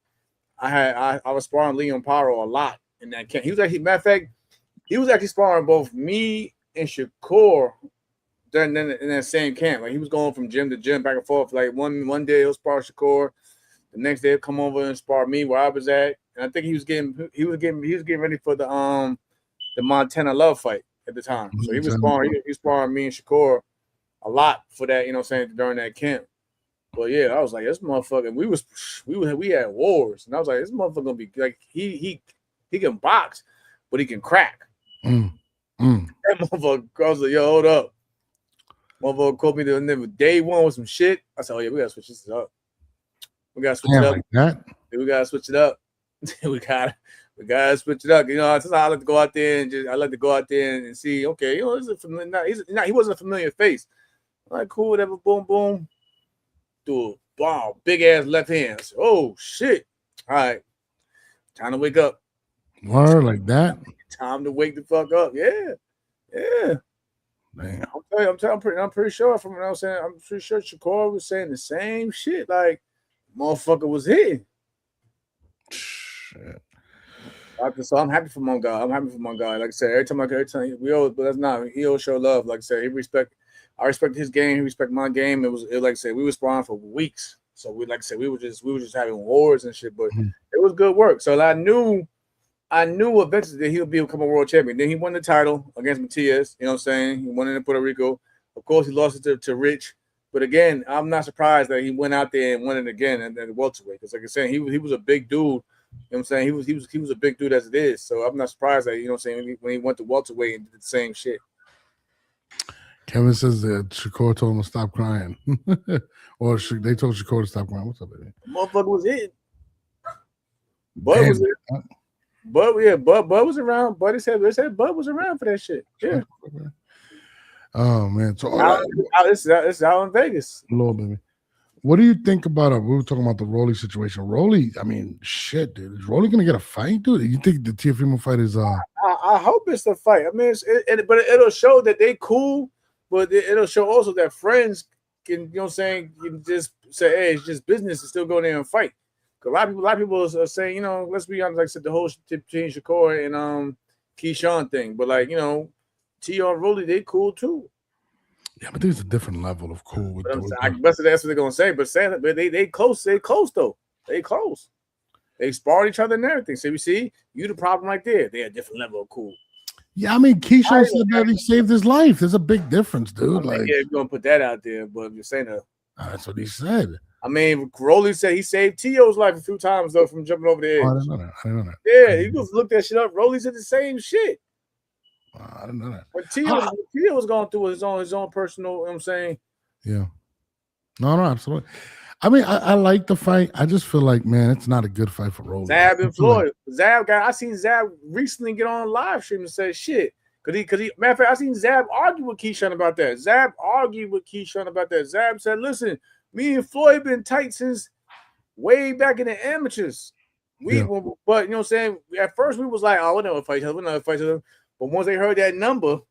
I was sparring Liam Paro a lot in that camp. He was actually sparring both me and Shakur in that same camp. Like he was going from gym to gym back and forth. Like one day he'll spar Shakur, the next day he'll come over and spar me where I was at. And I think he was getting ready for the Montana Love fight at the time. So he was sparring me and Shakur a lot for that, during that camp. But yeah, I was like, this motherfucker, we had wars. And I was like, this motherfucker gonna be like he can box, but he can crack. That motherfucker, I was like, yo, hold up. Motherfucker called me day one with some shit. I said, oh yeah, we gotta switch this up. We gotta switch it up. Like that? We gotta switch it up. we gotta switch it up. That's how I like to go out there and see, okay, this is a familiar, he wasn't a familiar face. I'm like, cool, whatever, boom, boom. Do Wow, big ass left hand. Oh shit! All right, time to wake up. Word like that. Time to wake the fuck up. Yeah. Damn. I'm pretty sure from what I'm saying. I'm pretty sure Shakur was saying the same shit. Like, motherfucker was hitting. Shit. So I'm happy for my guy. Like I said, every time we always, but that's not. He always show love. Like I said, I respect his game. He respect my game. It like I said, we was sparring for weeks. So we were just having wars and shit. But it was good work. So I knew eventually that he would become a world champion. Then he won the title against Matias. You know what I'm saying? He won it in Puerto Rico. Of course, he lost it to Rich. But again, I'm not surprised that he went out there and won it again and then welterweight. Because like I said, he was a big dude. You know what I'm saying? He was a big dude as it is. So I'm not surprised that, you know what I'm saying, when he went to welterweight and did the same shit. Kevin says that Shakur told him to stop crying. Or they told Shakur to stop crying. What's up, baby? Motherfucker was hitting. Bud was there. Bud was around. Bud said Bud was around for that shit. Yeah. Oh man. So it's out in Vegas. Lord, baby. What do you think about we were talking about the Rolly situation? Rolly, I mean, shit, dude. Is Rolly gonna get a fight, dude? You think the Teofimo fight is I hope it's the fight. I mean, but it'll show that they cool, but it'll show also that friends can, you know what I'm saying, can just say, hey, it's just business to still go there and fight. Because a lot of people are saying, you know, let's be honest, like I said, the whole Team Shakur and Keyshawn thing. But like, you know, T.O. and Rolly, they cool too. Yeah, but there's a different level of cool. With I guess that's what they're gonna say. But they close. They close though. They close. They sparred each other and everything. So you see, you the problem right there. They a different level of cool. Yeah, I mean, Keyshawn said that he saved his life. There's a big difference, dude. I mean, like, yeah, you're gonna put that out there, but you're saying that. That's what he said. I mean, Rolly said he saved T.O.'s life a few times though from jumping over the edge. Oh, I didn't know that. Yeah, he just looked that shit up. Rolly said the same shit. I didn't know that. When T.O. was going through his own personal, you know what I'm saying? Yeah. No, absolutely. I mean, I like the fight. I just feel like, man, it's not a good fight for Rolly. Zab and Floyd. I seen Zab recently get on live stream and say shit. Cause he matter of fact, I seen Zab argue with Keyshawn about that. Zab said, listen, me and Floyd been tight since way back in the amateurs. But you know what I'm saying? At first we was like, oh, we'll never fight each other. But once they heard that number on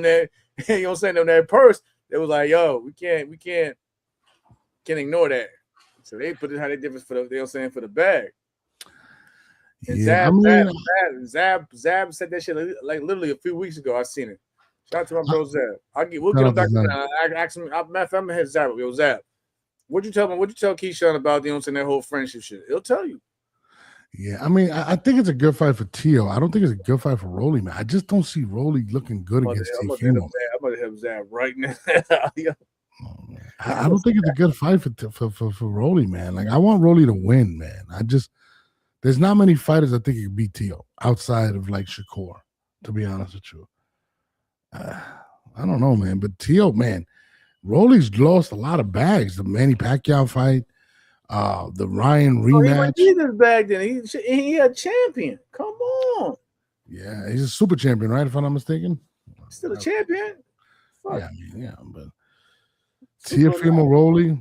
that, you know what I'm saying, on that purse, they was like, yo, we can't ignore that. So they put it how they difference for the, you know what I'm saying, for the bag. And Zab said that shit like literally a few weeks ago. I seen it. Shout out to my bro Zab. We'll get him back. I asked him. I'm gonna hit Zab. Yo, Zab, what'd you tell Keyshawn about, you know what I'm saying, that whole friendship shit? He'll tell you. Yeah, I mean, I think it's a good fight for Tio. I don't think it's a good fight for Rolly, man. I just don't see Rolly looking good against Teofimo. I'm gonna have Zab right now. I don't think it's a good fight for Rolly, man. Like, I want Rolly to win, man. There's not many fighters I think can beat Tio outside of like Shakur, to be honest with you. I don't know, man. But Tio, man, Rolly's lost a lot of bags. The Manny Pacquiao fight, the Ryan rematch. He this bag then. He a champion. Come on. Yeah, he's a super champion, right? If I'm not mistaken. Still a champion. Fuck. Yeah, I mean, yeah, but Teofimo Rolly,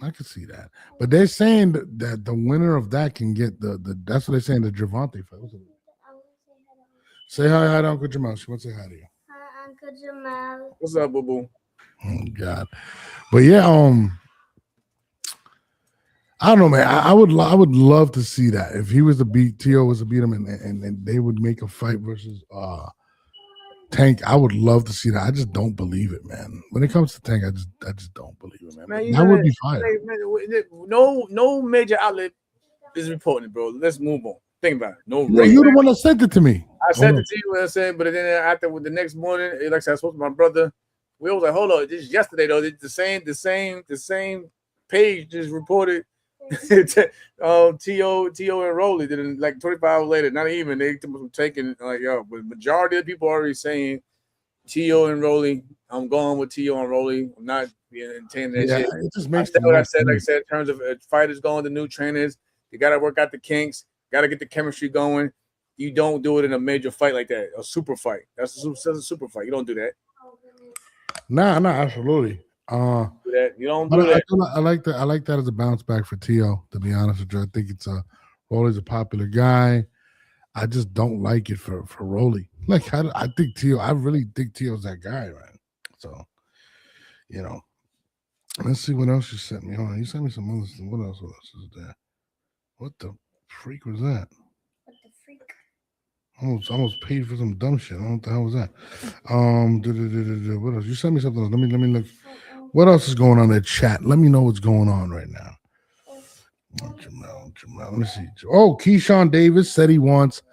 I could see that. But they're saying that the winner of that can get the that's what they're saying, the Gervonta fight. Say hi to Uncle Jamel. She wants to say hi to you. Hi, Uncle Jamel. What's up, boo boo? Oh God. But yeah, I don't know, man. I would love to see that. If he was to beat Tio was to beat him and they would make a fight versus Tank, I would love to see that. I just don't believe it, man. When it comes to Tank, I just don't believe it, man. That would be fire. No major outlet is reporting it, bro. Let's move on. Think about it. You're the one that sent it to me. I sent it to you, what I'm saying, but then after with the next morning, like I said, I spoke to my brother. We was like, hold on, this is yesterday though. It's the same page just reported T.O. and Rolly. Then like 25 hours later, not even they taking like but majority of the people already saying T.O. and Rolly. I'm going with T.O. and Rolly. I'm not being intending that shit. It just makes what I said. Like I said, in terms of fighters going to new trainers, you got to work out the kinks, got to get the chemistry going. You don't do it in a major fight like that, a super fight. That's a super fight. You don't do that. Nah, absolutely. You don't do that. I like that. I like that as a bounce back for Teo. To be honest with you, I think it's Rolly's a popular guy. I just don't like it for Rolly. Like I think Teo. I really think Teo's that guy, man. So, let's see what else you sent me. Hold on, you sent me some other stuff. What else is there? What the freak was that? What the freak? Almost paid for some dumb shit. I don't know what the hell was that. What else? You sent me something else. Let me look. What else is going on in the chat? Let me know what's going on right now. Jamel. Let me see. Oh, Keyshawn Davis said he wants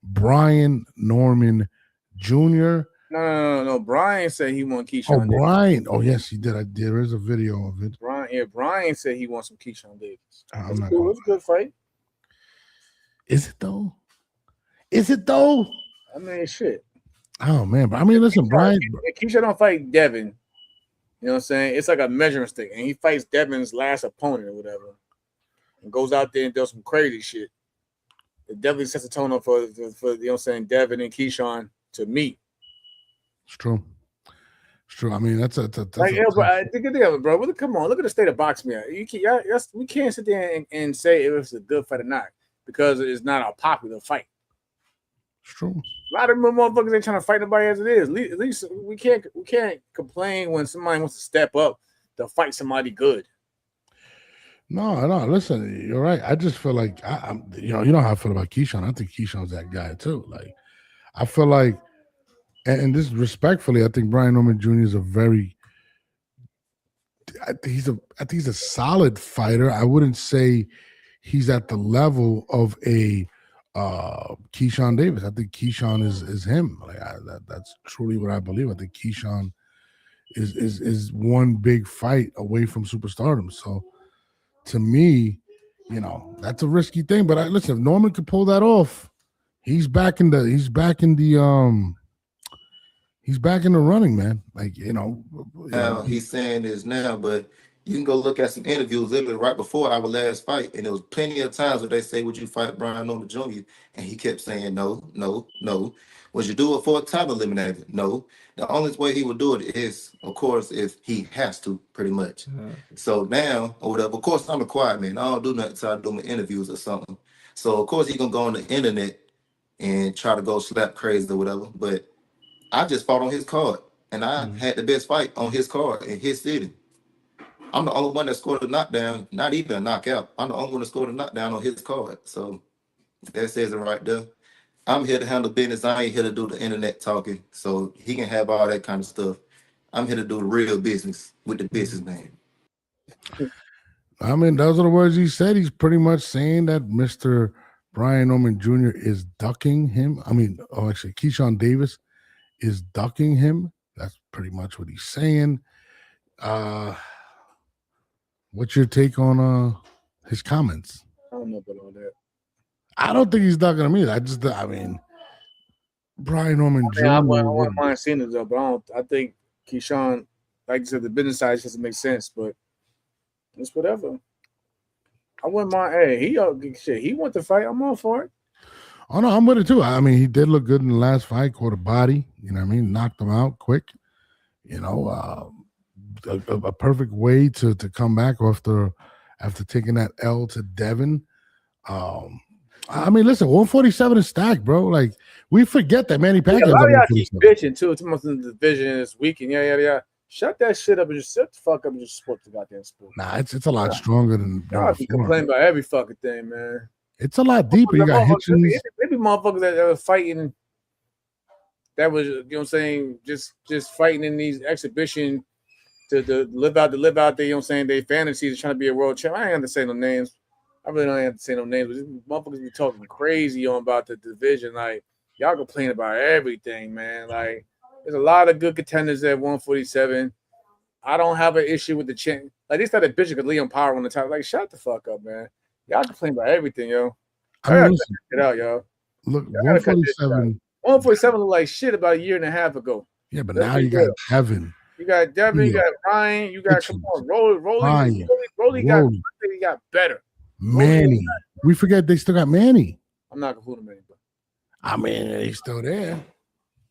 Brian Norman Jr. No. Brian said he wants Keyshawn Davis. Brian. Oh, yes, he did. There is a video of it. Brian said he wants some Keyshawn Davis. It's a good fight. Is it though? I mean, shit. Oh, man. But I mean, listen, Brian. Keyshawn don't fight Devin. You know what I'm saying? It's like a measuring stick. And he fights Devin's last opponent or whatever. And goes out there and does some crazy shit. It definitely sets the tone up for you know what I'm saying, Devin and Keyshawn to meet. It's true. I mean, that's bro, think of it, bro. Come on, look at the state of boxing, man. We can't sit there and say if it's a good fight or not because it's not a popular fight. It's true. A lot of motherfuckers ain't trying to fight nobody as it is. At least we can't complain when somebody wants to step up to fight somebody good. No. Listen, you're right. I just feel like I'm. You know how I feel about Keyshawn. I think Keyshawn's that guy too. Like, I feel like, and this respectfully, I think Brian Norman Jr. is a very. I think he's a solid fighter. I wouldn't say he's at the level of a Keyshawn Davis. I think Keyshawn is him. Like that's truly what I believe. I think Keyshawn is one big fight away from superstardom. So. To me, that's a risky thing. But listen, if Norman could pull that off, he's back in the running, man. Like now he's saying this now, but you can go look at some interviews literally right before our last fight, and there was plenty of times where they say, "Would you fight Brian Norman Jr.?" and he kept saying, "No, no, no." Would you do it for a title eliminator? No. The only way he would do it is, of course, if he has to, pretty much. So now, or whatever, of course, I'm a quiet man. I don't do nothing until I do my interviews or something. So, of course, he's going to go on the internet and try to go slap crazy or whatever. But I just fought on his card, and I had the best fight on his card in his city. I'm the only one that scored a knockdown, not even a knockout. I'm the only one that scored a knockdown on his card. So that says it right there. I'm here to handle business. I ain't here to do the internet talking. So he can have all that kind of stuff. I'm here to do the real business with the businessman. I mean, those are the words he said. He's pretty much saying that Mr. Brian Norman Jr. is ducking him. I mean, actually, Keyshawn Davis is ducking him. That's pretty much what he's saying. What's your take on his comments? I don't know about all that. I don't think he's ducking him either. Brian Norman Jr. I wouldn't mind seeing it though, but I think Keyshawn, like you said, the business side doesn't make sense, but it's whatever. I wouldn't mind. Hey, he want to fight. I'm all for it. Oh no, I'm with it too. I mean, he did look good in the last fight, caught a body, you know what I mean? Knocked him out quick. A perfect way to come back after taking that L to Devin. I mean, listen, 147 is stacked, bro. Like, we forget that Manny Pacquiao. A lot of y'all keep bitching too. Too much in the division this weekend. Yeah. Shut that shit up and just shut the fuck up and just support the goddamn sport. Nah, it's a lot stronger than. Y'all keep complaining about every fucking thing, man. It's a lot deeper. You got Hitchens. Maybe motherfuckers that were fighting. That was, you know what I'm saying, just fighting in these exhibition to live out there, you know what I'm saying, their fantasies of trying to be a world champ. I ain't have to say no names. I really don't have to say no names, but these motherfuckers be talking crazy on about the division. Like, y'all complain about everything, man. Like, there's a lot of good contenders at 147. I don't have an issue with the champ. Like, they started bitching because Leon Power on the top. Like, shut the fuck up, man. Y'all complain about everything, yo. I mean, it out, yo. Look, 147. 147 looked like shit about a year and a half ago. Yeah, but now you got Devin. You got Devin, you got Ryan, you got Rolly got better. Manny. We forget they still got Manny. I'm not including Manny, bro. I mean, he's still there.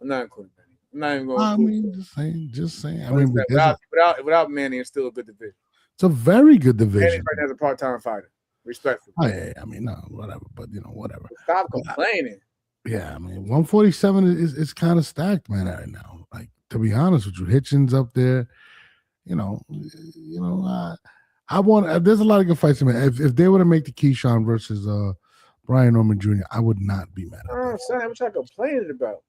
I'm not including Manny. I'm not even going. I mean, just saying. I mean, without Manny, it's still a good division. It's a very good division. Manny right now is a part-time fighter. Respectful. Oh, yeah, I mean, no, whatever. But whatever. Stop complaining. Yeah, I mean, 147 is kind of stacked, man, right now. Like, to be honest with you, Hitchens up there. I want. There's a lot of good fights, man. If they were to make the Keyshawn versus Brian Norman Jr., I would not be mad at that. Son, what y'all complaining about?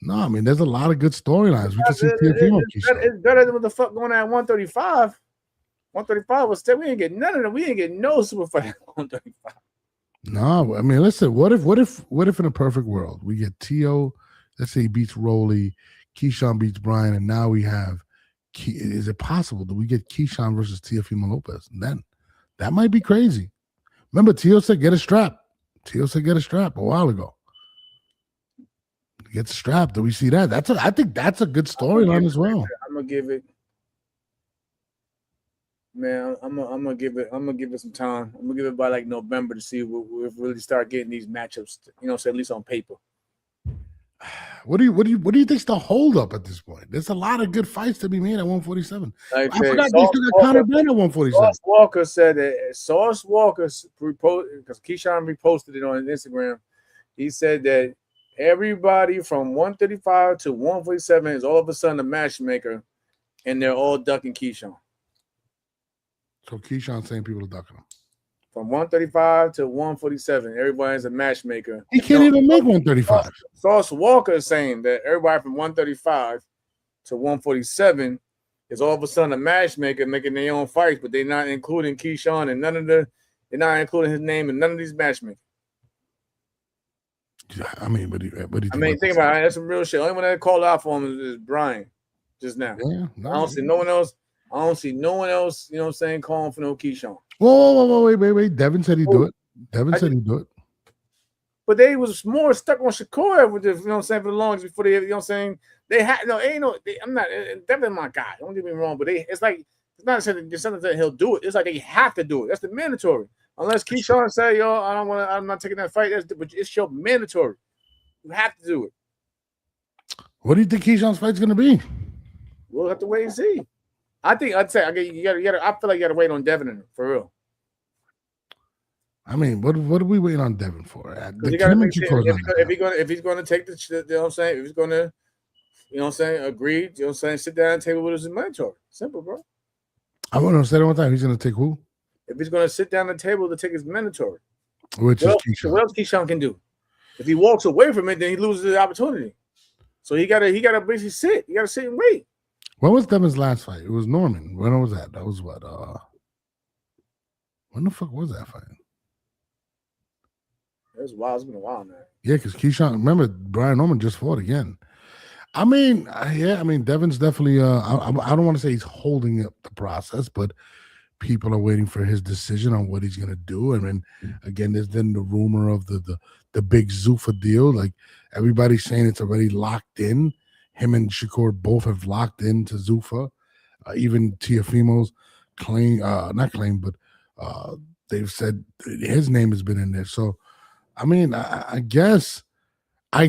No, I mean, there's a lot of good storylines. We can see Teofimo. It's better than what the fuck going on at 135. 135 was still. We ain't get none of them. We ain't get no super fight at 135. No, I mean, listen. What if in a perfect world we get Teo? Let's say he beats Rolly, Keyshawn beats Brian, and now we have. Is it possible that we get Keyshawn versus Teofimo Lopez? And then that might be crazy. Remember, Teo said get a strap. Teo said get a strap a while ago. Get the strap. Do we see that? I think that's a good storyline as well. I'm gonna give it. Man, I'm gonna give it some time. I'm gonna give it by like November to see if we really start getting these matchups. So at least on paper. What do you think's the hold up at this point? There's a lot of good fights to be made at 147. I forgot they still got Conor Benn at 147. Sauce Walker said that Sauce Walker because Keyshawn reposted it on Instagram. He said that everybody from 135 to 147 is all of a sudden a matchmaker, and they're all ducking Keyshawn. So Keyshawn's saying people are ducking him. From 135 to 147, everybody's a matchmaker. He can't even make 135. Sauce Walker is saying that everybody from 135 to 147 is all of a sudden a matchmaker making their own fights, but they're not including Keyshawn and they're not including his name in none of these matchmakers. I mean, what do you think about it. That's some real shit. The only one that called out for him is Brian just now. Yeah, I don't see no one else. You know what I'm saying, calling for no Keyshawn. Whoa, wait. Devin said he'd do it. Said he'd do it. But they was more stuck on Shakur with this, you know what I'm saying, for the longest before they, you know what I'm saying? They had I'm not Devin my guy. Don't get me wrong, but it's not something that he'll do it. It's like they have to do it. That's the mandatory. Unless Keyshawn say, I'm not taking that fight. But it's your mandatory. You have to do it. What do you think Keyshawn's fight's gonna be? We'll have to wait and see. I'd say I feel like you gotta wait on Devin for real. I mean, what are we waiting on Devin for? If he's gonna take the, you know what I'm saying, if he's gonna, you know what I'm saying, agree, you know what I'm saying, sit down at the table with us is mandatory. Simple, bro. I want to say that one time. He's gonna take who? If he's gonna sit down at the table to take his mandatory. Which is Keyshawn. What else Keyshawn can do? If he walks away from it, then he loses the opportunity. So he gotta basically sit. You gotta sit and wait. When was Devin's last fight? It was Norman. When was that? That was what? When the fuck was that fight? It was wild. It's been a while now. Yeah, because Keyshawn, remember, Brian Norman just fought again. I mean, Devin's definitely, I don't want to say he's holding up the process, but people are waiting for his decision on what he's going to do. And then, again, there's been the rumor of the big Zuffa deal. Like, everybody's saying it's already locked in. Him and Shakur both have locked into Zuffa. Even Teofimo's they've said his name has been in there. So, I mean, I guess we're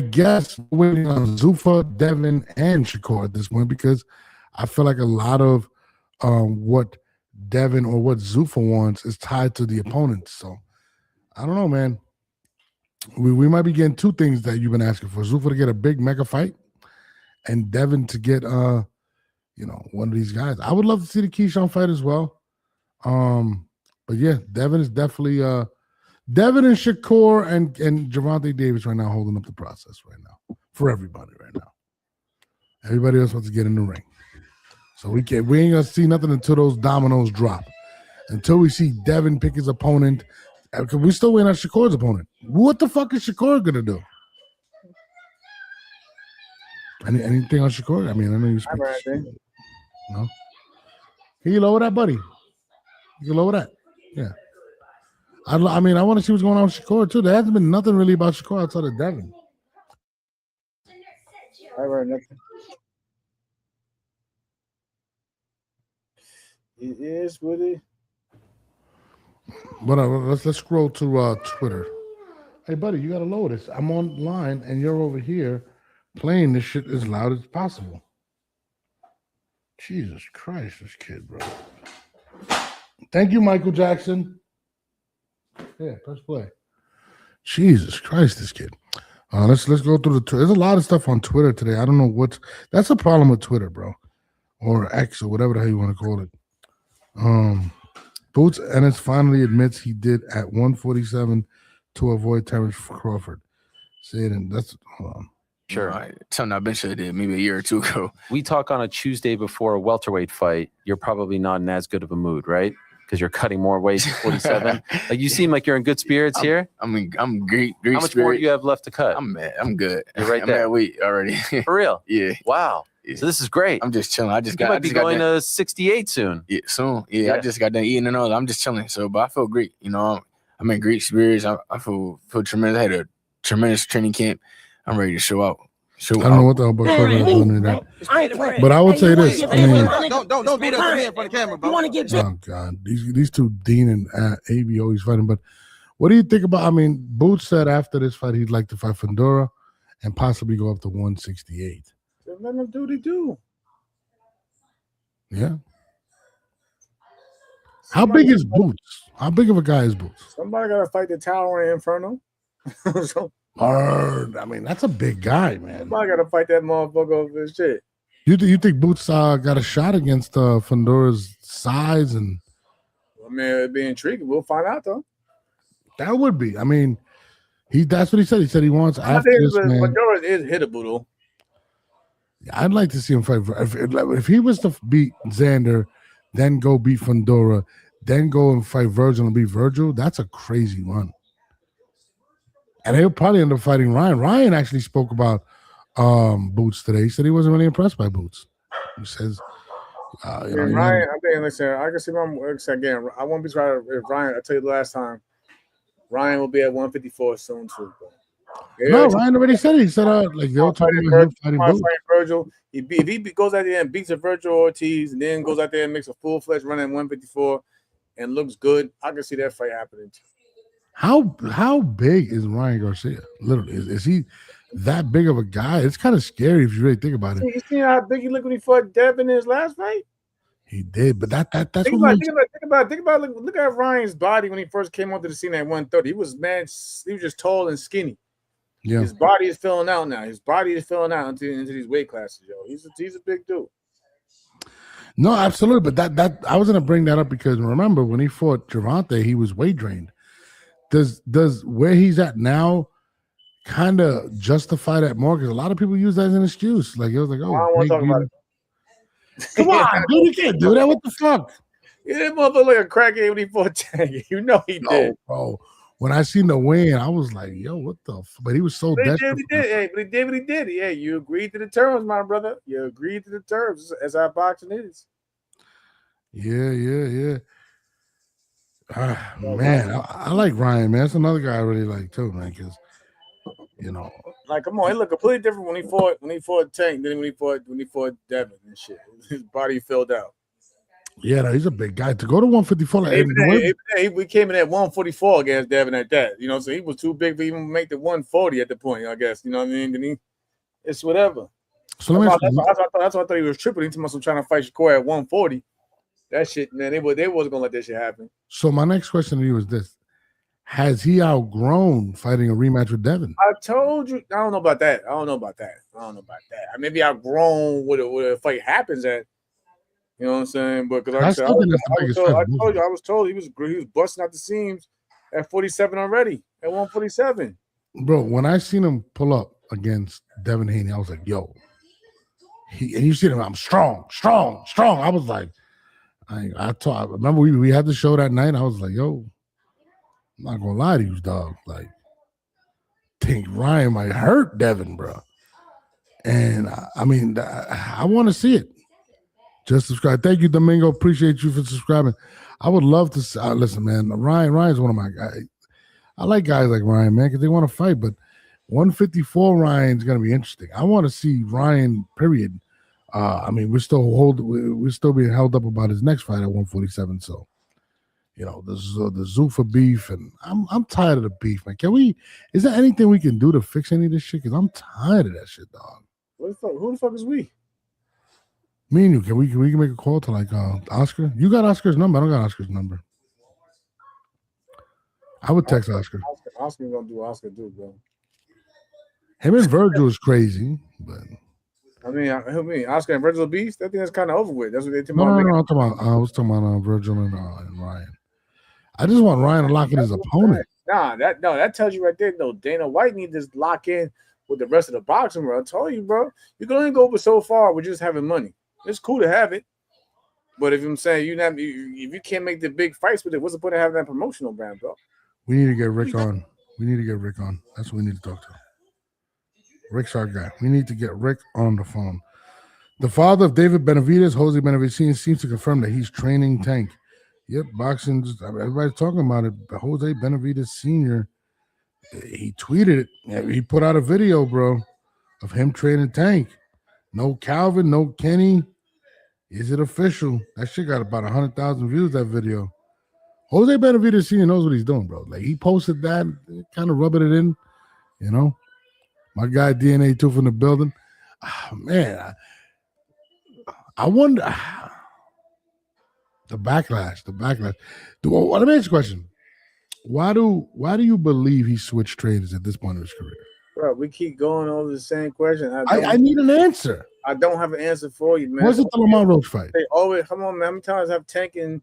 waiting on Zuffa, Devin, and Shakur at this point because I feel like a lot of what Devin or what Zuffa wants is tied to the opponents. So, I don't know, man. We might be getting two things that you've been asking for. Zuffa to get a big mega fight and Devin to get one of these guys. I would love to see the Keyshawn fight as well. But yeah, Devin is definitely Devin and Shakur and Gervonta Davis right now holding up the process right now for everybody right now. Everybody else wants to get in the ring. So we ain't gonna see nothing until those dominoes drop. Until we see Devin pick his opponent. Because we still waiting on Shakur's opponent. What the fuck is Shakur gonna do? Anything on Shakur? I mean, I know you speak. No. Can you lower that, buddy? You can lower that. Yeah. I mean, I want to see what's going on with Shakur too. There hasn't been nothing really about Shakur outside of Devin. All right, nothing. It is what it. But let's scroll to Twitter. Hey, buddy, you gotta lower this. I'm online and you're over here playing this shit as loud as possible. Jesus Christ, this kid, bro. Thank you, Michael Jackson. Yeah, press play. Jesus Christ, this kid. Let's go through there's a lot of stuff on Twitter today. I don't know that's a problem with Twitter, bro, or X or whatever the hell you want to call it. Boots Ennis finally admits he did at 147 to avoid Terrence Crawford. Say it, and that's hold on. Sure. Something I've been sure did maybe a year or two ago. We talk on a Tuesday before a welterweight fight. You're probably not in as good of a mood, right? Because you're cutting more weight at 47. Like you seem like you're in good spirits here. I mean, I'm great. How much more do you have left to cut? I'm mad. I'm good. You're right I'm there. at weight already. For real? Yeah. Wow. Yeah. So this is great. I'm just chilling. I just You got. might be going to 68 soon. Yeah, soon. Yeah, Yeah. I just got done eating and all. I'm just chilling. So, but I feel great. You know, I'm in great spirits. I feel tremendous. I had a tremendous training camp. I'm ready to show out. I don't know what the hell Crawford is doing in that. But I would say this. I mean, don't do that to me in front of the camera, bro. You want to get oh God, these two, Dean and AB, always fighting. But what do you think about? I mean, Boots said after this fight he'd like to fight Fundora and possibly go up to 168. Let him do what he do. Yeah. How big is Boots? How big of a guy is Boots? Somebody got to fight the Towering Inferno. I mean, that's a big guy, man. Somebody got to fight that motherfucker over his shit. You think Boots got a shot against Fundora's size? And I mean, it'd be intriguing. We'll find out, though. that would be. I mean, that's what he said. He said he wants I after think this, man. Fundora is hittable, though. I'd like to see him fight. If he was to beat Xander, then go beat Fundora, then go and fight Virgil and beat Virgil, that's a crazy run. And he'll probably end up fighting Ryan. Ryan actually spoke about Boots today. He said he wasn't really impressed by Boots. He says, Ryan, I think, listen, I can see again. I won't be trying if Ryan. I tell you the last time, Ryan will be at 154 soon too. Bro. No, Ryan already said it. He said like they'll talk about him fighting Boots. Virgil. If he goes out there and beats a Virgil Ortiz and then goes out there and makes a full-fledged run at 154 and looks good, I can see that fight happening too. How big is Ryan Garcia? Literally, is he that big of a guy? It's kind of scary if you really think about it. You see how big he looked when he fought Devin in his last fight? He did, but that's think what about look at Ryan's body when he first came onto the scene at 130. He was just tall and skinny. Yeah. His body is filling out now. His body is filling out into these weight classes, yo. He's a big dude. No, absolutely. But that I was gonna bring that up because remember when he fought Gervonta, he was weight drained. Does where he's at now kind of justify that more? Because a lot of people use that as an excuse. Like it was like, oh, I don't want to talk about it. Come on, dude, you can't do that. What the fuck? Yeah, that motherfucker like a crackhead when he fought Tangy. You know he did. Bro. When I seen the win, I was like, yo, what the But he was so desperate. He did what he did. Yeah, you agreed to the terms, my brother. You agreed to the terms as our boxing is. Yeah. Man, I like Ryan, man. That's another guy I really like too, man, because like, come on, he looked completely different when he fought Tank than when he fought Devin and shit. His body filled out. Yeah, no, he's a big guy. To go to 154, we came in at 144 against Devin at that. You know, so he was too big to even make the 140 at the point, I guess. You know what I mean? It's whatever. So that's why I thought he was tripping. He told me trying to fight Shakur at 140. That shit, man, they wasn't gonna let that shit happen. So my next question to you is this: has he outgrown fighting a rematch with Devin? I told you. I don't know about that. Maybe outgrown what a fight happens at. You know what I'm saying? But because I was told he was busting out the seams at 47 already, at 147. Bro, when I seen him pull up against Devin Haney, I was like, yo. And you see him, I'm strong. I was like, I remember we had the show that night. I was like, yo, I'm not gonna lie to you, dog. Like, think Ryan might hurt Devin, bro. And I want to see it. Just subscribe. Thank you, Domingo. Appreciate you for subscribing. I would love to listen, man. Ryan's one of my guys. I like guys like Ryan, man, because they want to fight. But 154 Ryan's gonna be interesting. I want to see Ryan. Period. We're still being held up about his next fight at 147. So, you know, the Zuffa beef, and I'm tired of the beef, man. Is there anything we can do to fix any of this shit? Because I'm tired of that shit, dog. Who the fuck is we? Me and you, can we make a call to like Oscar? You got Oscar's number. I don't got Oscar's number. I would text Oscar. Oscar gonna do Oscar do, bro. Him and Virgil is crazy, but I mean, Oscar and Virgil beef. That thing is kind of over with. That's what they tell me. no, I was talking about Virgil and Ryan. I just want Ryan to lock in his opponent. That tells you right there. No, Dana White needs to lock in with the rest of the boxing, bro. I told you, bro. You can only go over so far with just having money. It's cool to have it, but if I'm saying if you can't make the big fights with it, what's the point of having that promotional brand, bro? We need to get Rick on. That's what we need to talk to. Rick's our guy. We need to get Rick on the phone. The father of David Benavidez, Jose Benavidez, seems to confirm that he's training Tank. Yep, boxing. Everybody's talking about it. Jose Benavidez Sr. He tweeted it. He put out a video, bro, of him training Tank. No Calvin, no Kenny. Is it official? That shit got about 100,000 views, that video. Jose Benavidez Sr. knows what he's doing, bro. Like, he posted that, kind of rubbing it in, you know. My guy DNA 2 from the building. Man, I wonder the backlash. Let me ask you a question. Why do you believe he switched trainers at this point in his career? Bro, we keep going over the same question. I need an answer. I don't have an answer for you, man. Was it the Lamar Roach fight? They always come on, man. How many times have Tank and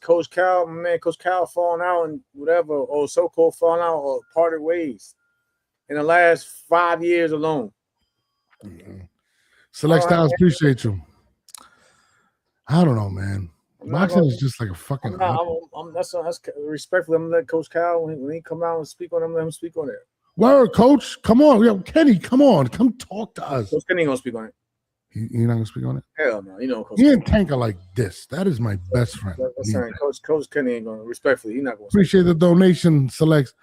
Coach Cal, my man, Coach Cal falling out and whatever, or so-called falling out or parted ways in the last 5 years alone? Mm-hmm. Select Styles, appreciate you. I don't know, man. Boxing is just like a fucking. That's respectfully. I'm gonna let Coach Cal when he come out and speak on it, let him speak on it. Word, Coach, come on, yo, Kenny, come on, come talk to us. Coach Kenny ain't gonna speak on it. He not gonna speak on it? Hell no, you know. Coach He and Tank are like this. That is my best friend. Coach Kenny ain't gonna respectfully. He not gonna. Appreciate the donation, Selects.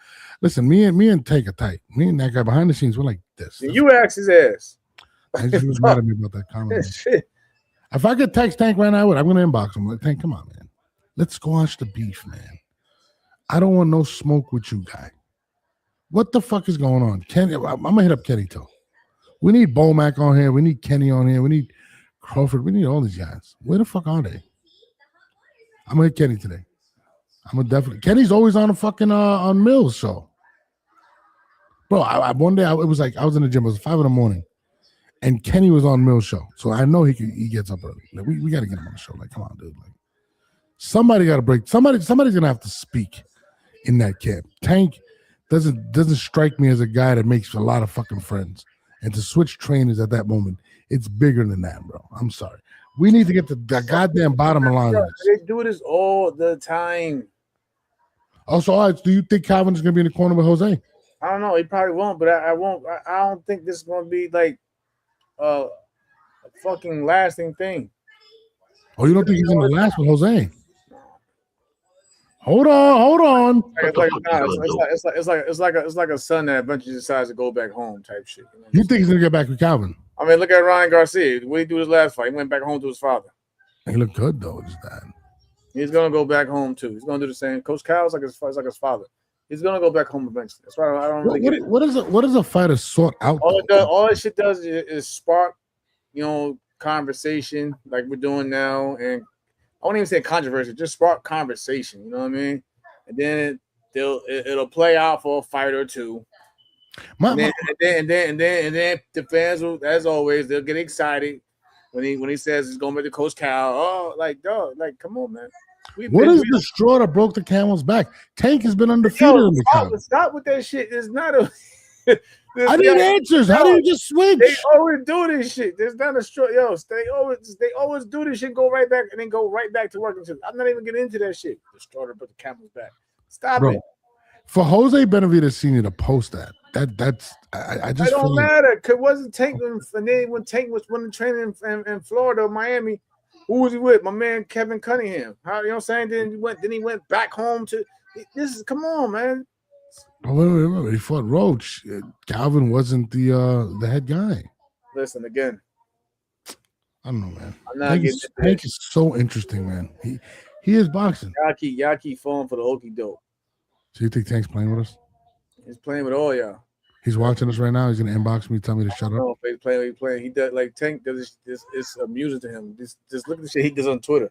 Listen, me and Tank are tight. Me and that guy behind the scenes, we're like this. You ask his ass. He was mad at me about that comment. Shit. If I could text Tank right now, I'm gonna inbox him. Like, Tank, come on, man. Let's squash the beef, man. I don't want no smoke with you, guy. What the fuck is going on? Kenny, I'm gonna hit up Kenny too. We need Bomac on here. We need Kenny on here. We need Crawford. We need all these guys. Where the fuck are they? I'm gonna hit Kenny today. I'm gonna definitely. Kenny's always on a fucking on Mills show, bro. One day it was like I was in the gym. It was 5 a.m, and Kenny was on Mills show. So I know he gets up early. Like, we got to get him on the show. Like, come on, dude. Like, somebody got to break. Somebody's gonna have to speak in that camp. Tank doesn't strike me as a guy that makes a lot of fucking friends. And to switch trainers at that moment, it's bigger than that, bro. I'm sorry. We need to get the goddamn bottom line. They do this all the time. Also, do you think Calvin is going to be in the corner with Jose? I don't know. He probably won't, but I won't. I don't think this is going to be like a fucking lasting thing. Oh, you don't think he's going to last with Jose? Hold on. It's like a son that eventually decides to go back home type shit. You think he's gonna get back with Calvin? I mean, look at Ryan Garcia. What did he do his last fight? He went back home to his father. He looked good though. His dad. He's gonna go back home too. He's gonna do the same. Coach Cal's like his father. He's gonna go back home eventually. That's why I don't really get it. What is a fighter sort out? All that shit does is spark, conversation like we're doing now, and I won't even say controversy, just spark conversation. You know what I mean? And then it'll play out for a fight or two. And then the fans will, as always, they'll get excited when he says he's going to make the Coach Cal. Oh, like dog, like come on, man. What is the straw that broke the camel's back? Tank has been undefeated in the camel. Stop with that shit. It's not a. I need answers. How do you just switch? They always do this shit. There's not a straw. They always do this shit. Go right back and then go right back to working. I'm not even getting into that shit. The straw that broke the camel's back. Stop it. For Jose Benavidez Sr. to post that's I just. It don't matter. Cause wasn't Tank when Tank was running training in Florida or Miami? Who was he with? My man Kevin Cunningham. You know what I'm saying? Then he went back home to this. Come on, man. Oh, wait. He fought Roach. Calvin wasn't the head guy. Listen again. I don't know, man. Tank is so interesting, man. He is boxing. Y'all keep falling for the okey doke. So you think Tank's playing with us? He's playing with all y'all. He's watching us right now. He's gonna inbox me, tell me to shut up. No, he's playing. He does like Tank does. It's amusing to him. Just look at the shit he does on Twitter.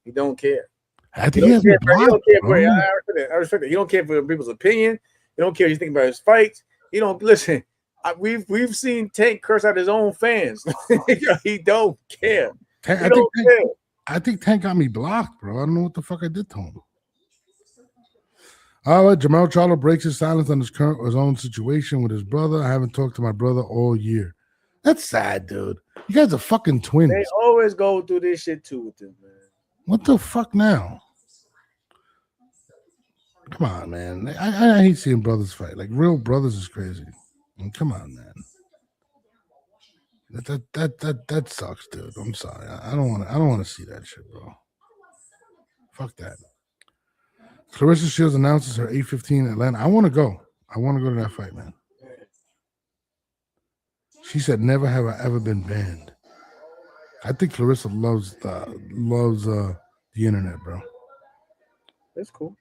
He don't care. I think he has me blocked, bro. I respect that. He don't care for people's opinion. He don't care. He's thinking about his fights. He don't listen. We've seen Tank curse out his own fans. He don't care. I think Tank got me blocked, bro. I don't know what the fuck I did to him. All right, Jamel Charlo breaks his silence on his own situation with his brother. I haven't talked to my brother all year. That's sad, dude. You guys are fucking twins. They always go through this shit too with them, man. What the fuck now? Come on, man. I hate seeing brothers fight. Like real brothers is crazy. I mean, come on, man. That sucks, dude. I'm sorry. I don't want to see that shit, bro. Fuck that. Claressa Shields announces her 8:15 Atlanta. I want to go. I want to go to that fight, man. She said, "Never have I ever been banned." I think Claressa loves the internet, bro. That's cool.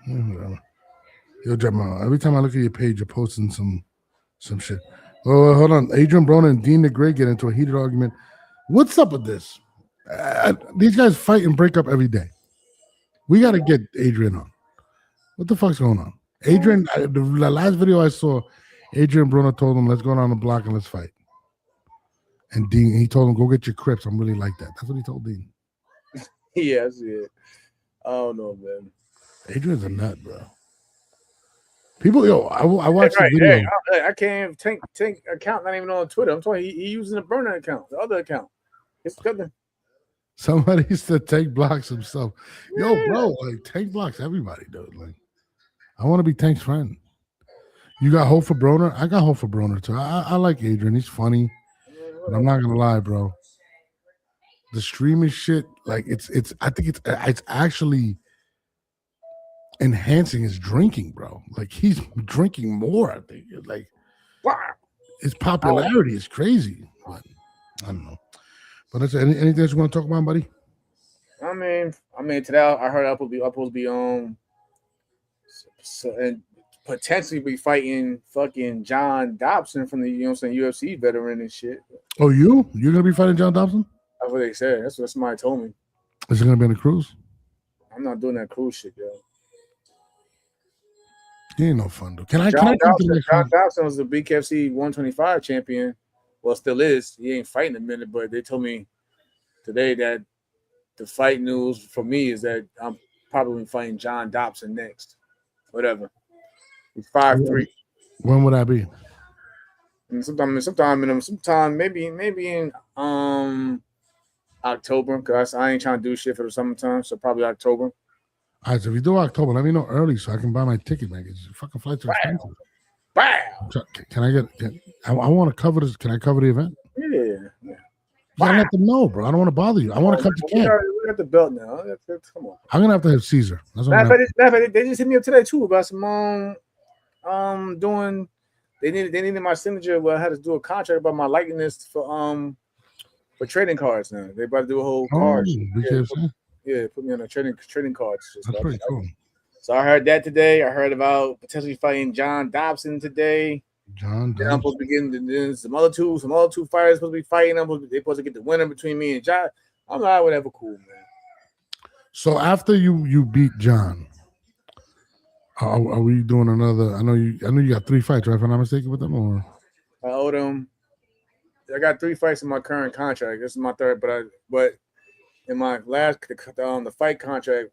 Yo, Jamel, every time I look at your page, you're posting some shit. Oh, hold on. Adrian Broner and Dean DeGray get into a heated argument. What's up with this? These guys fight and break up every day. We got to get Adrian on. What the fuck's going on? Adrian, the last video I saw, Adrian Broner told him, let's go down the block and let's fight. And Dean, he told him, go get your Crips. I'm really like that. That's what he told Dean. Yeah, I see it. I don't know, man. Adrian's a nut, bro. People, I watched the video. Hey, I can't even Tank account, not even on Twitter. I'm talking, he using the burner account, the other account. It's good. Somebody said Tank blocks himself. Yo, bro, like Tank blocks everybody, dude. Like, I want to be Tank's friend. You got hope for Broner? I got hope for Broner too. I like Adrian. He's funny, but I'm not gonna lie, bro. The streaming shit, like I think it's actually enhancing his drinking, bro. Like he's drinking more. I think like wow, his popularity is crazy. But I don't know. But that's anything else you want to talk about, buddy? I mean, today I heard I'm supposed to be and potentially be fighting fucking John Dobson from the UFC veteran and shit. Oh, you're gonna be fighting John Dobson? That's what they said. That's what somebody told me. Is it gonna be on a cruise? I'm not doing that cruise shit, yo. He ain't no fun, dude. John Dobson was the BKFC 125 champion. Well, still is. He ain't fighting in a minute, but they told me today that the fight news for me is that I'm probably fighting John Dobson next. Whatever. He's 5'3". When would I be? Sometime maybe in October, because I ain't trying to do shit for the summertime, so probably October. All right, so if you do October, let me know early so I can buy my ticket, man. Because fucking flights are expensive. Wow. Can I I want to cover this. Can I cover the event? Yeah. I let them know, bro. I don't want to bother you. I want to come to camp. We got the belt now. Come on. I'm gonna have to have Caesar. They just hit me up today too about some doing. They needed my signature. Well, I had to do a contract about my likeness for trading cards now. They about to do a whole card. Put me on a trading cards. That's pretty cool. So I heard that today. I heard about potentially fighting John Dobson today. John Dobson. I'm supposed to be getting some other two fighters supposed to be fighting. They're supposed to get the winner between me and John. I'm like, whatever, cool, man. So after you beat John, are we doing another? I know you got 3 fights, right? If I'm not mistaken with them, or I owed them. I got 3 fights in my current contract. This is my third, but in my last the fight contract,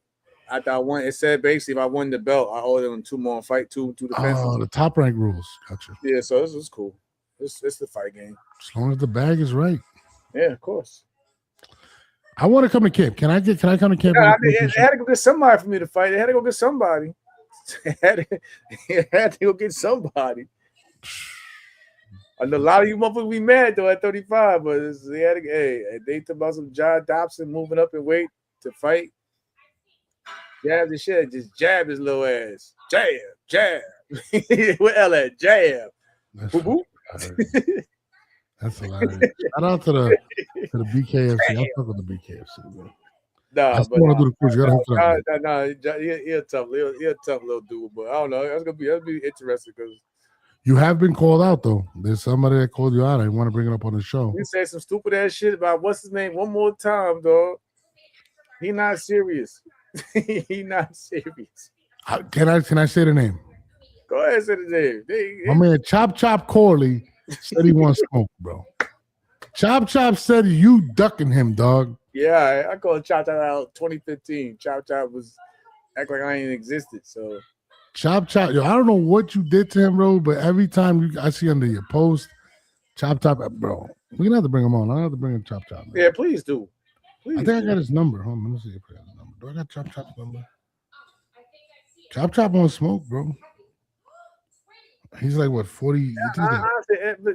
I thought it said basically if I won the belt, I owe them 2 more two defenses. Oh, the top rank rules. Gotcha. Yeah, so this is cool. It's the fight game. As long as the bag is right. Yeah, of course. I want to come to camp. Can I come to camp? Yeah, they had to go get somebody for me to fight. They had to go get somebody. They had to go get somebody. I know a lot of you motherfuckers be mad though at 35, but they had to. They talk about some John Dobson moving up in weight to fight. Jab the shit, just jab his little ass. Jab. Where L at? Jab. That's hilarious. Shout out to the BKFC. I'll talk with the BKFC, bro. Nah, I still want to do the quiz. You gotta hook it up. nah, he a tough little dude, but I don't know. That'll be interesting because You have been called out though. There's somebody that called you out. I want to bring it up on the show. you say some stupid ass shit about what's his name one more time, dog. He not serious. He not serious. Can I say the name? Go ahead and say the name. My man Chop Corley said he wants smoke, bro. Chop said you ducking him, dog. Yeah, I called Chop out 2015. Chop was act like I ain't existed. So Chop, yo, I don't know what you did to him, bro, but every time I see under your post, Chop, bro, we're gonna have to bring him on. I have to bring him Chop. Man. Yeah, please do. Please. I think I got his number. Hold on, let me see if I got his number. Do I got Chop's number? Chop on smoke, bro. He's like what 40?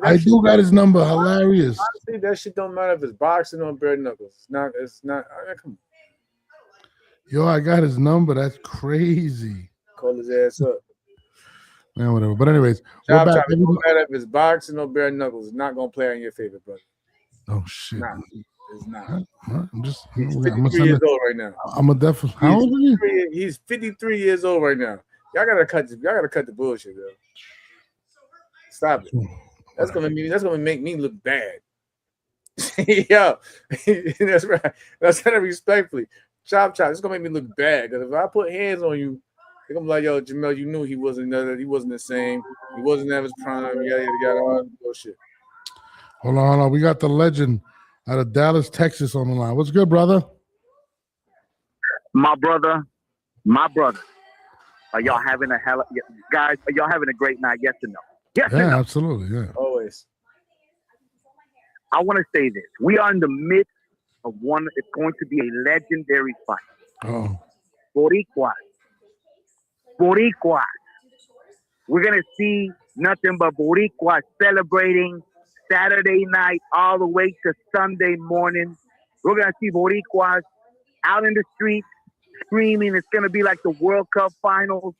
I do got his number. Hilarious. Honestly, that shit don't matter if it's boxing or bare knuckles. It's not. Come on. Yo, I got his number. That's crazy. Call his ass up. Man, whatever. But anyways, Chop, it don't matter if it's boxing or bare knuckles. It's not gonna play on your favor, brother. Oh shit. It's not. I'm just. He's 53 years old right now. I'm a definitely. How old is he? He's 53 years old right now. Y'all gotta cut the bullshit, though. Stop it. That's gonna make me look bad. Yeah, that's right. That's kind of respectfully. Chop. It's gonna make me look bad because if I put hands on you, they're gonna be like, "Yo, Jamel, you knew he wasn't the same. He wasn't at his prime. Yada bullshit." Hold on. We got the legend out of Dallas, Texas, on the line. What's good, brother? My brother. Are y'all having guys? Are y'all having a great night? Yes or no? Yes or no? Absolutely. Yeah. Always. I want to say this. We are in the midst of one. It's going to be a legendary fight. Oh. Boricuas. We're going to see nothing but Boricuas celebrating Saturday night all the way to Sunday morning. We're going to see Boricuas out in the streets screaming. It's going to be like the World Cup finals.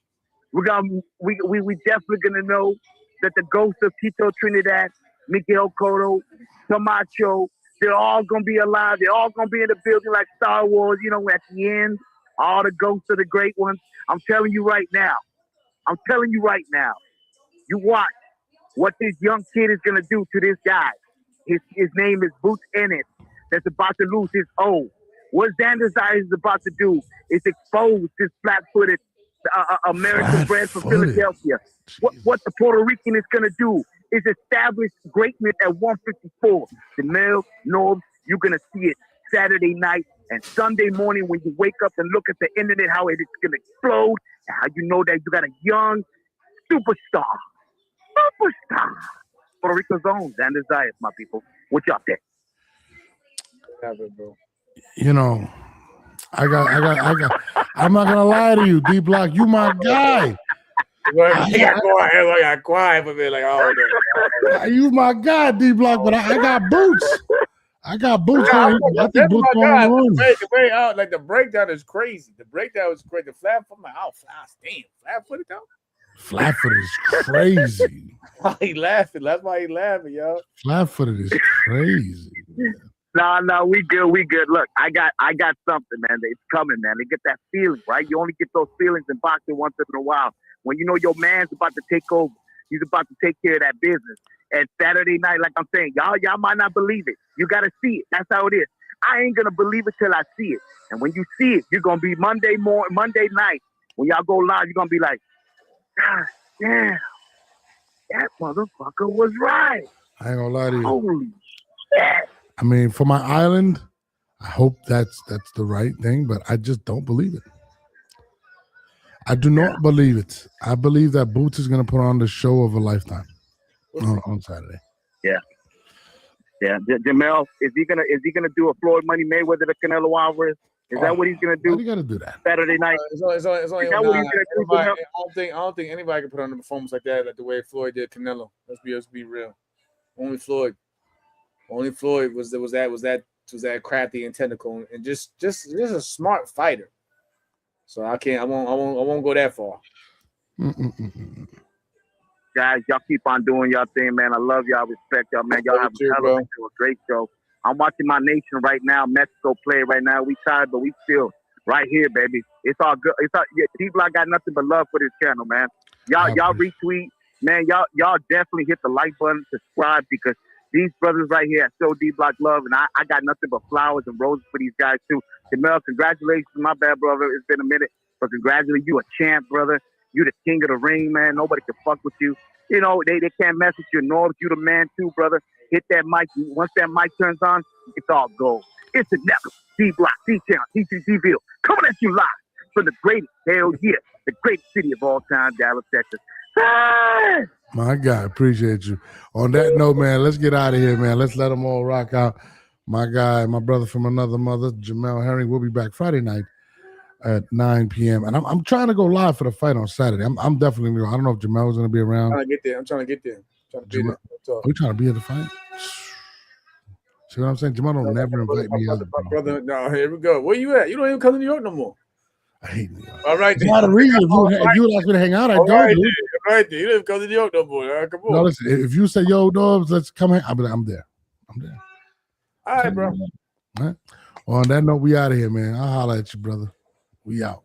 We definitely going to know that the ghosts of Tito Trinidad, Miguel Cotto, Camacho, they're all going to be alive. They're all going to be in the building like Star Wars, at the end. All the ghosts of the great ones. I'm telling you right now. You watch what this young kid is going to do to this guy. His name is Boots Ennis, that's about to lose his O. What Xander Zayas is about to do is expose this flat-footed American bred from Philadelphia. What the Puerto Rican is going to do is establish greatness at 154. Jamel, Norbe, you're going to see it Saturday night and Sunday morning when you wake up and look at the internet, how it is going to explode and how you know that you got a young superstar. Puerto Rico's own Xander Zayas, my people. What y'all think? I got. I'm not gonna lie to you, D Block. You my guy. I got quiet for me, like, oh no. You my guy, D Block, but I got Boots. I think Boots going out. Like the breakdown is crazy. The breakdown is great. The flat foot, flat footed though. Flat footed is crazy. He laughing. That's why he laughing, yo. Flat footed is crazy. No, we good. Look, I got something, man. It's coming, man. They get that feeling, right? You only get those feelings in boxing once in a while. When you know your man's about to take over, he's about to take care of that business. And Saturday night, like I'm saying, y'all might not believe it. You got to see it. That's how it is. I ain't gonna believe it till I see it. And when you see it, you're gonna be Monday night when y'all go live. You're gonna be like, God damn, that motherfucker was right. I ain't gonna lie to you. Holy shit. I mean, for my island, I hope that's the right thing, but I just don't believe it. I do not believe it. I believe that Boots is going to put on the show of a lifetime on Saturday. Yeah. Jamel, is he gonna do a Floyd Money Mayweather to Canelo Alvarez? Is that what he's gonna do? You got to do that Saturday night. It's only, is that what he's gonna do? I don't think anybody can put on a performance like that, like the way Floyd did Canelo. Let's be real. Only Floyd was that crafty and technical and just a smart fighter. So I won't go that far. Guys, y'all keep on doing y'all thing, man. I love y'all, respect y'all, man. Y'all have a great show. I'm watching my nation right now. Mexico play right now. We tired, but we still right here, baby. It's all good. It's all, yeah, D-Block got nothing but love for this channel, man. Y'all retweet, man. Y'all definitely hit the like button, subscribe, because these brothers right here show D-Block love, and I got nothing but flowers and roses for these guys too. Jamel, congratulations, my bad brother. It's been a minute, but congratulations, you a champ, brother. You the king of the ring, man. Nobody can fuck with you. You know, they can't mess with you. Norbe, you the man too, brother. Hit that mic. Once that mic turns on, it's all gold. It's the network. D-Block, D-Town, TCTville. Coming at you live from the greatest, hell yeah, the greatest city of all time, Dallas, Texas. Ah! My guy, appreciate you. On that note, man, let's get out of here, man. Let's let them all rock out. My guy, my brother from another mother, Jamel Herring, will be back Friday night at 9 p.m. And I'm trying to go live for the fight on Saturday. I'm definitely going. I don't know if Jamel's going to be around. I'm trying to get there. Are you trying to be at the fight? See what I'm saying? Jamal don't never invite me out. My brother, no, here we go. Where you at? You don't even come to New York no more. I hate New York. All right. It's not a reason. If you would ask me to hang out, I'd go. Right, right there. You don't even come to New York no more. All right, come on. No, listen, if you say, yo, dogs, let's come hang, I'm there. I'm there. All right, bro. All right. Well, on that note, we out of here, man. I'll holler at you, brother. We out.